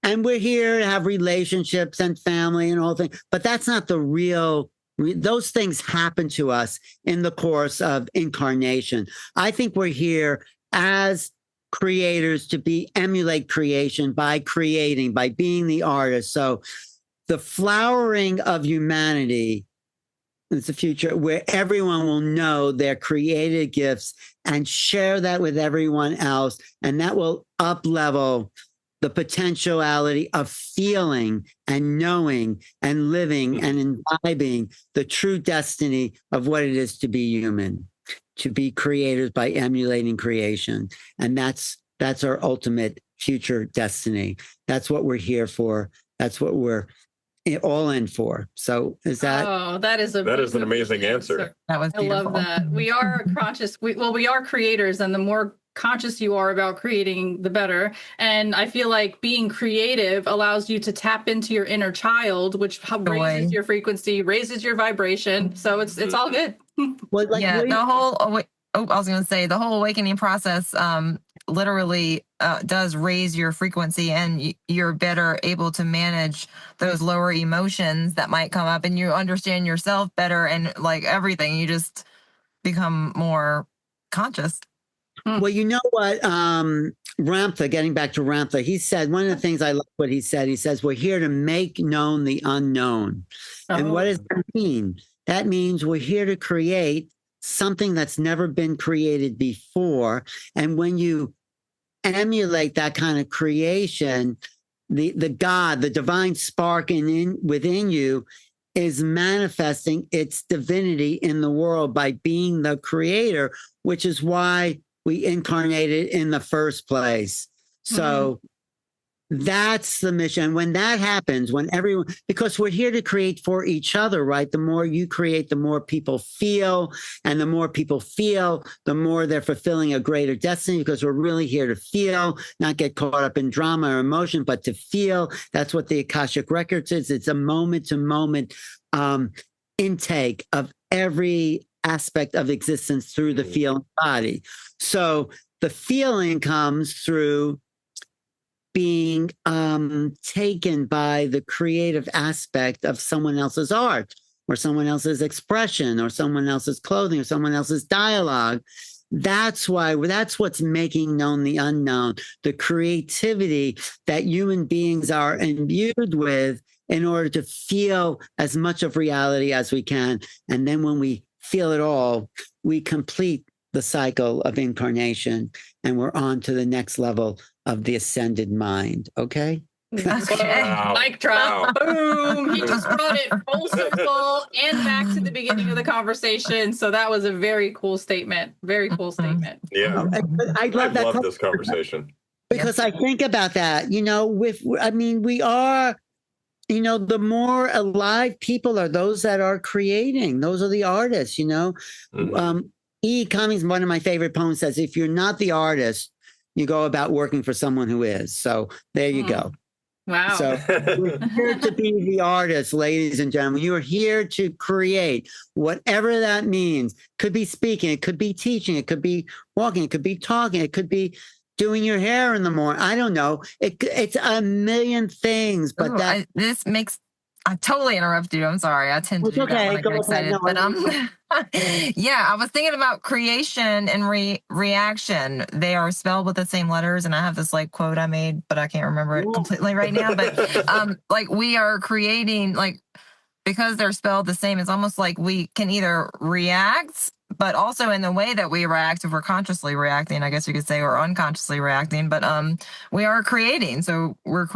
[SPEAKER 1] And we're here to have relationships and family and all things, but that's not the real. Those things happen to us in the course of incarnation. I think we're here as creators to emulate creation by creating, by being the artist. So the flowering of humanity is the future where everyone will know their created gifts and share that with everyone else. And that will up-level the potentiality of feeling and knowing and living and imbibing the true destiny of what it is to be human, to be creators by emulating creation. And that's our ultimate future destiny. That's what we're here for. That's what we're all in for. So is that?
[SPEAKER 3] Oh, that is an
[SPEAKER 2] amazing answer.
[SPEAKER 4] That was beautiful.
[SPEAKER 3] I love that. We are conscious. We are creators, and the more conscious you are about creating, the better. And I feel like being creative allows you to tap into your inner child, which raises your frequency, raises your vibration. So it's all good.
[SPEAKER 1] Well,
[SPEAKER 4] the whole awakening process literally does raise your frequency, and you're better able to manage those lower emotions that might come up, and you understand yourself better, and like everything, you just become more conscious.
[SPEAKER 1] Well, you know what, Ramtha, getting back to Ramtha, he said, one of the things I love what he says, we're here to make known the unknown. And what does that mean? That means we're here to create something that's never been created before. And when you emulate that kind of creation, the God, the divine spark within you is manifesting its divinity in the world by being the creator, which is why we incarnated in the first place. So That's the mission. When that happens, when everyone, because we're here to create for each other, right? The more you create, the more people feel. And the more people feel, the more they're fulfilling a greater destiny, because we're really here to feel, not get caught up in drama or emotion, but to feel. That's what the Akashic Records is. It's a moment to moment intake of every aspect of existence through the feeling body. So the feeling comes through being taken by the creative aspect of someone else's art or someone else's expression or someone else's clothing or someone else's dialogue. That's what's making known the unknown, the creativity that human beings are imbued with in order to feel as much of reality as we can. And then when we feel it all, we complete the cycle of incarnation and we're on to the next level of the ascended mind. Okay?
[SPEAKER 3] Okay.
[SPEAKER 2] Wow.
[SPEAKER 3] Mic drop.
[SPEAKER 2] Wow.
[SPEAKER 3] Boom. He just brought it full circle and back to the beginning of the conversation. So that was a very cool statement. Very cool statement.
[SPEAKER 2] Yeah.
[SPEAKER 1] I love that.
[SPEAKER 2] I love this conversation.
[SPEAKER 1] Because I think about that, we are, the more alive people are those that are creating. Those are the artists,
[SPEAKER 2] Mm-hmm.
[SPEAKER 1] E. Cummings, one of my favorite poems, says, if you're not the artist, you go about working for someone who is. So there you go.
[SPEAKER 3] Wow.
[SPEAKER 1] So we're here to be the artist, ladies and gentlemen. You are here to create, whatever that means. Could be speaking, it could be teaching, it could be walking, it could be talking, it could be doing your hair in the morning. I don't know. It's a million things, but
[SPEAKER 4] I totally interrupted you. I'm sorry. I tend to do that when I get excited. But yeah, I was thinking about creation and reaction. They are spelled with the same letters, and I have this quote I made, but I can't remember it completely right now. But we are creating, because they're spelled the same. It's almost like we can either react, but also in the way that we react, if we're consciously reacting, I guess you could say, or unconsciously reacting, but we are creating. So our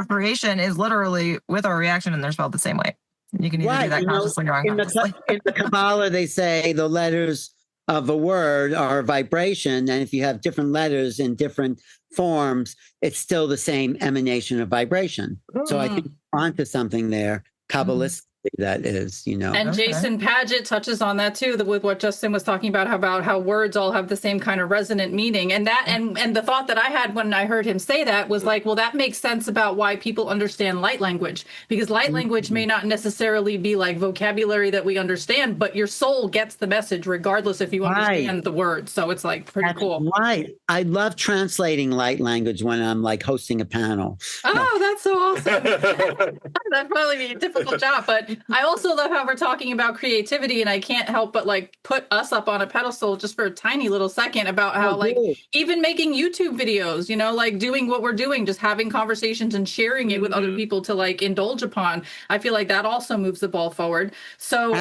[SPEAKER 4] creation is literally with our reaction, and they're spelled the same way. You can either do that consciously or unconsciously.
[SPEAKER 1] In the Kabbalah, they say the letters of a word are vibration, and if you have different letters in different forms, it's still the same emanation of vibration. So I think we're onto something there, Kabbalistically, that is,
[SPEAKER 3] And Jason Padgett touches on that too, with what Justin was talking about how words all have the same kind of resonant meaning. And that and the thought that I had when I heard him say that was well, that makes sense about why people understand light language, because light language may not necessarily be vocabulary that we understand, but your soul gets the message regardless if you understand the words. So it's pretty cool.
[SPEAKER 1] Right. I love translating light language when I'm hosting a panel.
[SPEAKER 3] Oh, that's so awesome. That'd probably be a difficult job, but I also love how we're talking about creativity, and I can't help but put us up on a pedestal just for a tiny little second about how even making YouTube videos, doing what we're doing, just having conversations and sharing it with other people to indulge upon. I feel like that also moves the ball forward. So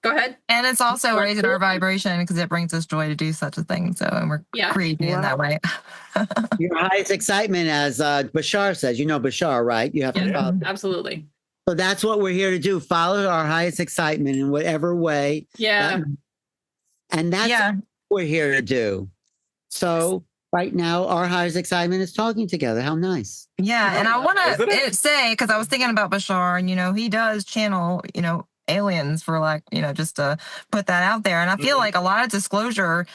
[SPEAKER 3] go ahead.
[SPEAKER 4] And it's also raising our vibration because it brings us joy to do such a thing. So, and we're creating in that way.
[SPEAKER 1] Your highest excitement, as Bashar says, Bashar, right? You have to follow.
[SPEAKER 3] Absolutely.
[SPEAKER 1] So that's what we're here to do. Follow our highest excitement in whatever way.
[SPEAKER 3] Yeah.
[SPEAKER 1] And that's what we're here to do. So right now, our highest excitement is talking together. How nice.
[SPEAKER 4] Yeah. And I want to say, because I was thinking about Bashar, and, he does channel, aliens, for just to put that out there. And I feel like a lot of disclosure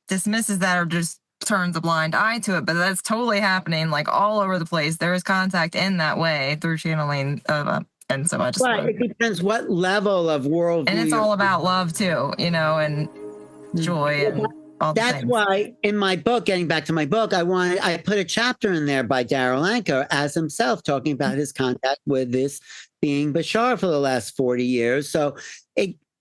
[SPEAKER 4] dismisses that or just turns a blind eye to it, but that's totally happening all over the place. There is contact in that way through channeling and so I just
[SPEAKER 1] it depends what level of worldview,
[SPEAKER 4] and it's all about love too, and joy and all the
[SPEAKER 1] that's
[SPEAKER 4] things.
[SPEAKER 1] Why in my book, getting back to my book, I put a chapter in there by Darryl Anker as himself talking about his contact with this being Bashar for the last 40 years. So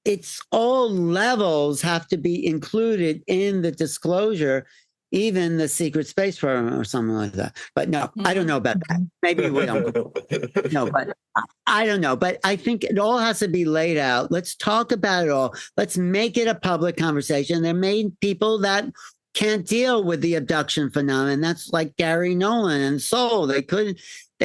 [SPEAKER 1] it's all levels have to be included in the disclosure, even the secret space program or something like that. But no, I don't know about that. Maybe we don't. No, but I don't know. But I think it all has to be laid out. Let's talk about it all. Let's make it a public conversation. There may be people that can't deal with the abduction phenomenon. That's like Gary Nolan and Soul. They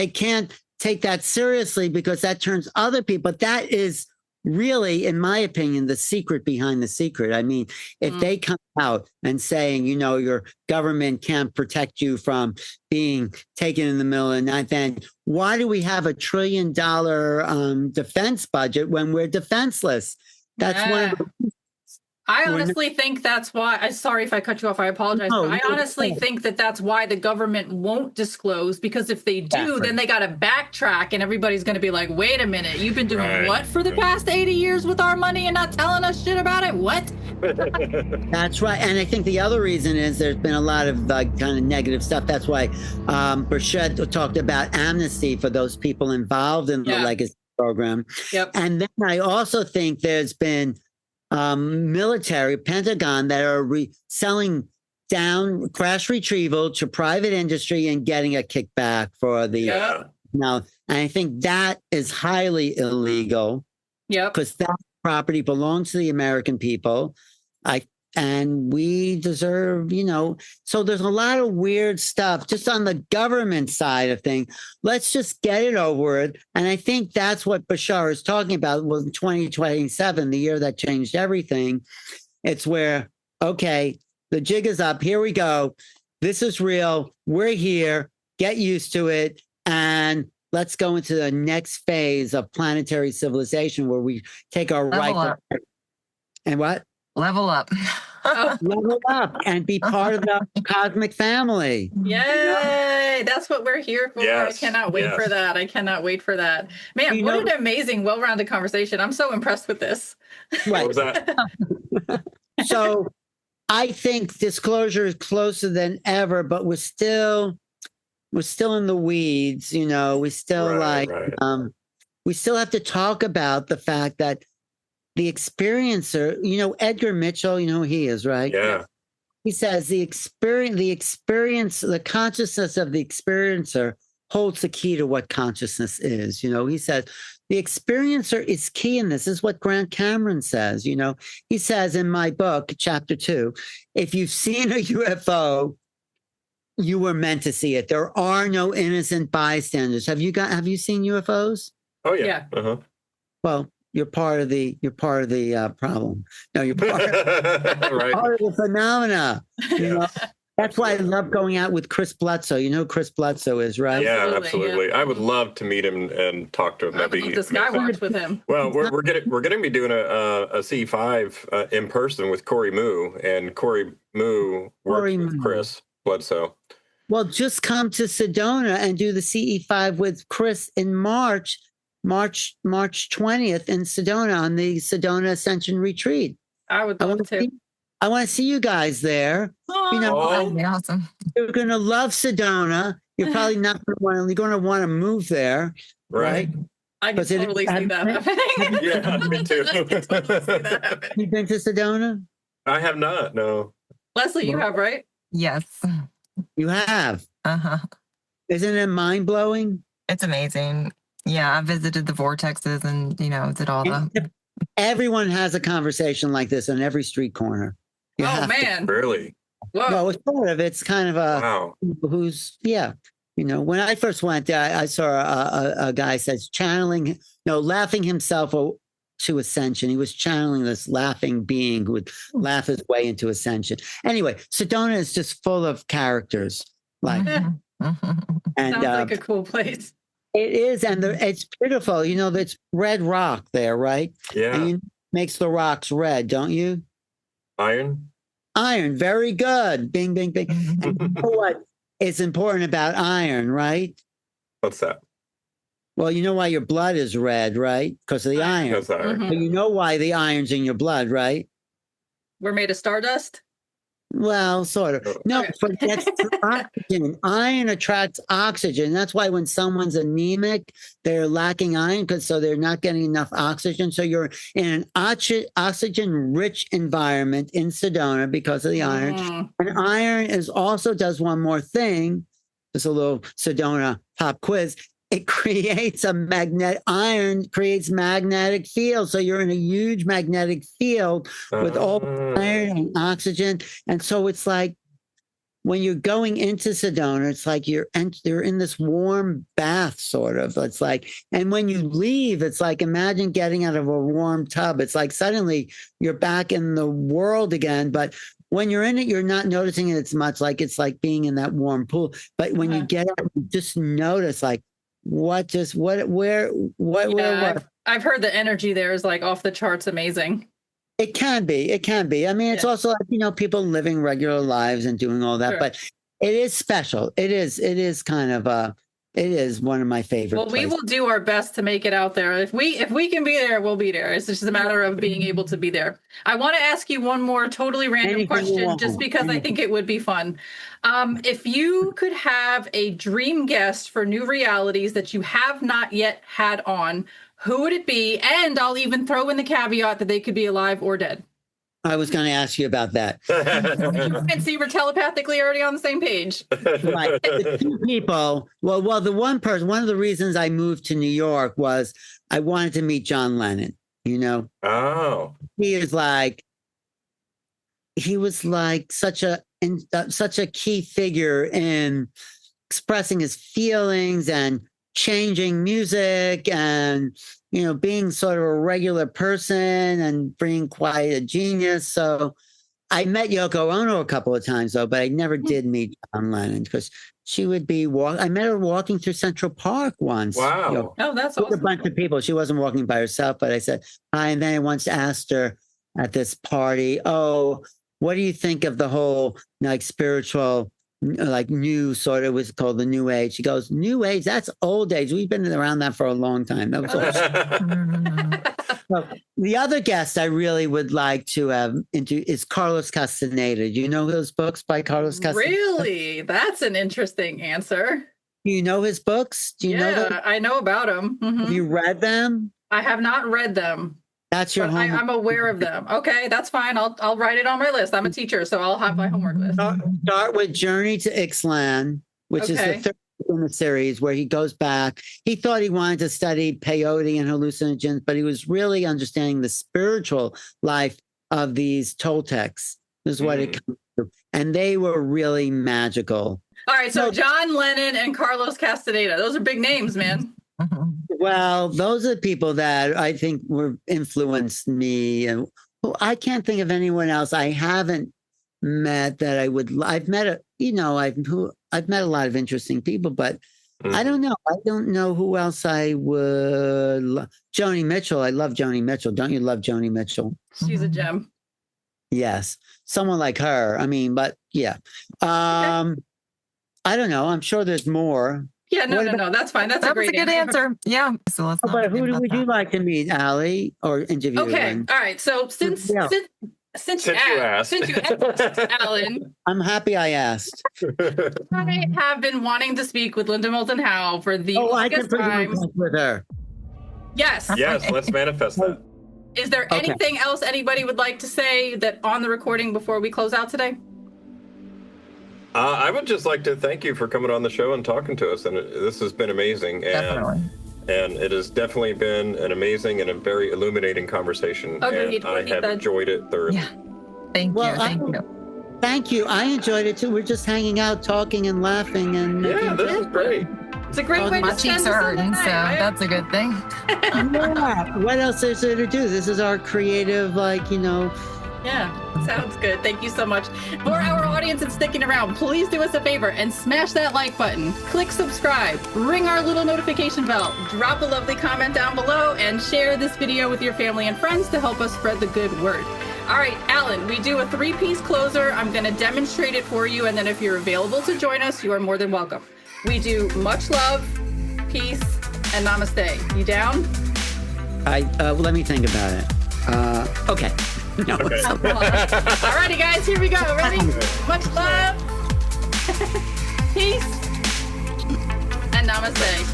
[SPEAKER 1] can't take that seriously because that turns other people. But that is really, in my opinion, the secret behind the secret. I mean, if they come out and saying, your government can't protect you from being taken in the middle of the night, then why do we have $1 trillion defense budget when we're defenseless? That's one of the
[SPEAKER 3] I honestly think that's why. Sorry if I cut you off. I apologize.
[SPEAKER 1] No,
[SPEAKER 3] but I honestly think that's why the government won't disclose, because if they do, then they got to backtrack, and everybody's going to be like, "Wait a minute, you've been doing what for the past 80 years with our money and not telling us shit about it? What?"
[SPEAKER 1] That's right. And I think the other reason is there's been a lot of kind of negative stuff. That's why Burchett talked about amnesty for those people involved in the legacy program.
[SPEAKER 3] Yep.
[SPEAKER 1] And then I also think there's been military, Pentagon, that are selling down crash retrieval to private industry and getting a kickback for the now. And I think that is highly illegal. Because that property belongs to the American people. And we deserve, so there's a lot of weird stuff just on the government side of things. Let's just get it over with. And I think that's what Bashar is talking about. Well, 2027, the year that changed everything. It's where, okay, the jig is up. Here we go. This is real. We're here. Get used to it. And let's go into the next phase of planetary civilization where we take our right. And what?
[SPEAKER 4] Level up.
[SPEAKER 1] Level up and be part of the cosmic family.
[SPEAKER 3] Yay! That's what we're here for.
[SPEAKER 2] Yes.
[SPEAKER 3] I cannot wait for that. I cannot wait for that. Man, what an amazing, well-rounded conversation. I'm so impressed with this.
[SPEAKER 1] Right.
[SPEAKER 2] What was that?
[SPEAKER 1] So I think disclosure is closer than ever, but we're still in the weeds, we still we still have to talk about the fact that the experiencer, Edgar Mitchell, who he is, right?
[SPEAKER 2] Yeah.
[SPEAKER 1] He says the consciousness of the experiencer holds the key to what consciousness is. He says the experiencer is key in this. This is what Grant Cameron says. He says in my book, chapter 2, if you've seen a UFO, you were meant to see it. There are no innocent bystanders. Have you seen UFOs?
[SPEAKER 2] Oh yeah. Uh-huh.
[SPEAKER 1] Well, you're part of the problem. No, you're part of the phenomena. That's why I love going out with Chris Bledsoe. You know who Chris Bledsoe is, right?
[SPEAKER 2] Yeah, absolutely. I would love to meet him and talk to him. That'd be
[SPEAKER 3] the Skywatch with him.
[SPEAKER 2] Well, we're gonna be doing a C5 in person with Cory Moo, and Cory Moo works with Chris Bledsoe.
[SPEAKER 1] Well, just come to Sedona and do the CE5 with Chris in March 20th in Sedona on the Sedona Ascension Retreat.
[SPEAKER 3] I would love to.
[SPEAKER 1] I want to see you guys there.
[SPEAKER 4] That'd be awesome.
[SPEAKER 1] You're going to love Sedona. You're probably not going to want to move there, right?
[SPEAKER 3] I can totally see that happening.
[SPEAKER 2] Yeah, me too.
[SPEAKER 1] You've been to Sedona?
[SPEAKER 2] I have not, no.
[SPEAKER 3] Leslie, you have, right?
[SPEAKER 4] Yes.
[SPEAKER 1] You have?
[SPEAKER 4] Uh-huh.
[SPEAKER 1] Isn't it mind-blowing?
[SPEAKER 4] It's amazing. Yeah, I visited the vortexes and, did all the...
[SPEAKER 1] Everyone has a conversation like this on every street corner.
[SPEAKER 3] Man.
[SPEAKER 2] Really?
[SPEAKER 3] Whoa.
[SPEAKER 1] No, it's part of it's kind of a...
[SPEAKER 2] Wow.
[SPEAKER 1] When I first went there, I saw a guy says laughing himself to ascension. He was channeling this laughing being who would laugh his way into ascension. Anyway, Sedona is just full of characters.
[SPEAKER 3] And sounds like a cool place.
[SPEAKER 1] It is, and it's beautiful. It's red rock there, right?
[SPEAKER 2] Yeah.
[SPEAKER 1] And makes the rocks red, don't you?
[SPEAKER 2] Iron,
[SPEAKER 1] very good. Bing, bing, bing. And you know what is important about iron, right?
[SPEAKER 2] What's that?
[SPEAKER 1] Well, you know why your blood is red, right? Because of the iron.
[SPEAKER 2] That's iron.
[SPEAKER 1] Mm-hmm. But you know why the iron's in your blood, right?
[SPEAKER 3] We're made of stardust?
[SPEAKER 1] Well, sort of. No, but that's oxygen. Iron attracts oxygen. That's why when someone's anemic, they're lacking iron so they're not getting enough oxygen. So you're in an oxygen-rich environment in Sedona because of the iron. And iron does one more thing. Just a little Sedona pop quiz. It creates iron creates magnetic field. So you're in a huge magnetic field with all iron and oxygen. And so it's like when you're going into Sedona, it's like you're in this warm bath, sort of. It's like, and when you leave, it's like, imagine getting out of a warm tub. It's like suddenly you're back in the world again. But when you're in it, you're not noticing it as much. Like it's like being in that warm pool. But when you get out, you just notice like, what?
[SPEAKER 3] I've heard the energy there is like off the charts amazing.
[SPEAKER 1] It can be. I mean, it's also like, you know, people living regular lives and doing all that, sure. But it is special. It is kind of it is one of my favorite places.
[SPEAKER 3] We will do our best to make it out there. If we can be there, we'll be there. It's just a matter of being able to be there. I want to ask you one more totally random question, just because I think it would be fun. If you could have a dream guest for New Realities that you have not yet had on, who would it be? And I'll even throw in the caveat that they could be alive or dead.
[SPEAKER 1] I was going to ask you about that.
[SPEAKER 3] And see, we're telepathically already on the same page.
[SPEAKER 1] Right. The two people. Well, the one person, one of the reasons I moved to New York was I wanted to meet John Lennon, you know?
[SPEAKER 2] Oh.
[SPEAKER 1] He was like such a key figure in expressing his feelings and changing music and, you know, being sort of a regular person and being quite a genius. So I met Yoko Ono a couple of times, though, but I never did meet John Lennon because she would be I met her walking through Central Park once.
[SPEAKER 2] Wow.
[SPEAKER 1] You know,
[SPEAKER 3] oh, that's awesome.
[SPEAKER 1] With a bunch of people. She wasn't walking by herself, but I said hi. And then I once asked her at this party, oh, what do you think of the whole like spiritual, like new sort of, was called the New Age? She goes, New Age, that's old age. We've been around that for a long time. That was so, the other guest I really would like to have is Carlos Castaneda. Do you know those books by Carlos Castaneda?
[SPEAKER 3] Really? That's an interesting answer.
[SPEAKER 1] Do you know his books? Do you know them?
[SPEAKER 3] I know about them. Mm-hmm.
[SPEAKER 1] Have you read them?
[SPEAKER 3] I have not read them.
[SPEAKER 1] That's your homework.
[SPEAKER 3] I'm aware of them. Okay, that's fine. I'll write it on my list. I'm a teacher, so I'll have my homework list.
[SPEAKER 1] Start with Journey to Ixtlan, which is the third in the series, where he goes back. He thought he wanted to study peyote and hallucinogens, but he was really understanding the spiritual life of these Toltecs. Is what it comes to. And they were really magical.
[SPEAKER 3] All right, so John Lennon and Carlos Castaneda. Those are big names, man.
[SPEAKER 1] Well, those are the people that I think influenced me. And I can't think of anyone else I haven't met that I would. I've met I've met a lot of interesting people, but I don't know. I don't know who else I would. Joni Mitchell. I love Joni Mitchell. Don't you love Joni Mitchell?
[SPEAKER 3] She's a gem.
[SPEAKER 1] Yes, someone like her. I mean, but yeah. I don't know. I'm sure there's more.
[SPEAKER 3] Yeah, no, that's fine. That's a great
[SPEAKER 4] answer. Yeah. So let's
[SPEAKER 1] but who would you like to meet, Allie, or interview?
[SPEAKER 3] Okay. All right. So since you asked, Alan,
[SPEAKER 1] I'm happy I asked.
[SPEAKER 3] I have been wanting to speak with Linda Moulton Howe for the longest time.
[SPEAKER 1] With her.
[SPEAKER 3] Yes.
[SPEAKER 2] Yes. Let's manifest that.
[SPEAKER 3] Is there anything else anybody would like to say that on the recording before we close out today?
[SPEAKER 2] I would just like to thank you for coming on the show and talking to us. And this has been amazing.
[SPEAKER 4] Definitely.
[SPEAKER 2] And it has definitely been an amazing and a very illuminating conversation. And I have enjoyed it thoroughly.
[SPEAKER 4] Yeah. Thank you.
[SPEAKER 1] Thank you. I enjoyed it too. We're just hanging out, talking and laughing. And
[SPEAKER 2] this is great.
[SPEAKER 3] It's a great way to spend the
[SPEAKER 4] cheeks are hurting, so that's a good thing.
[SPEAKER 1] Yeah. What else is there to do? This is our creative,
[SPEAKER 3] Yeah, sounds good. Thank you so much. For our audience that's sticking around, please do us a favor and smash that like button. Click subscribe, ring our little notification bell, drop a lovely comment down below, and share this video with your family and friends to help us spread the good word. All right, Alan, we do a 3-piece closer. I'm going to demonstrate it for you, and then if you're available to join us, you are more than welcome. We do much love, peace, and namaste. You down?
[SPEAKER 1] Let me think about it. Okay. No.
[SPEAKER 2] Okay.
[SPEAKER 3] Alrighty, guys, here we go. Ready? Much love, peace, and namaste.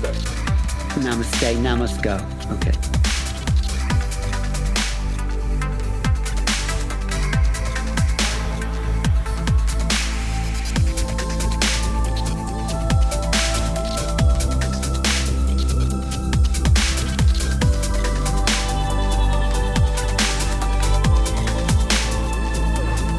[SPEAKER 1] Namaste. Namaste. Okay.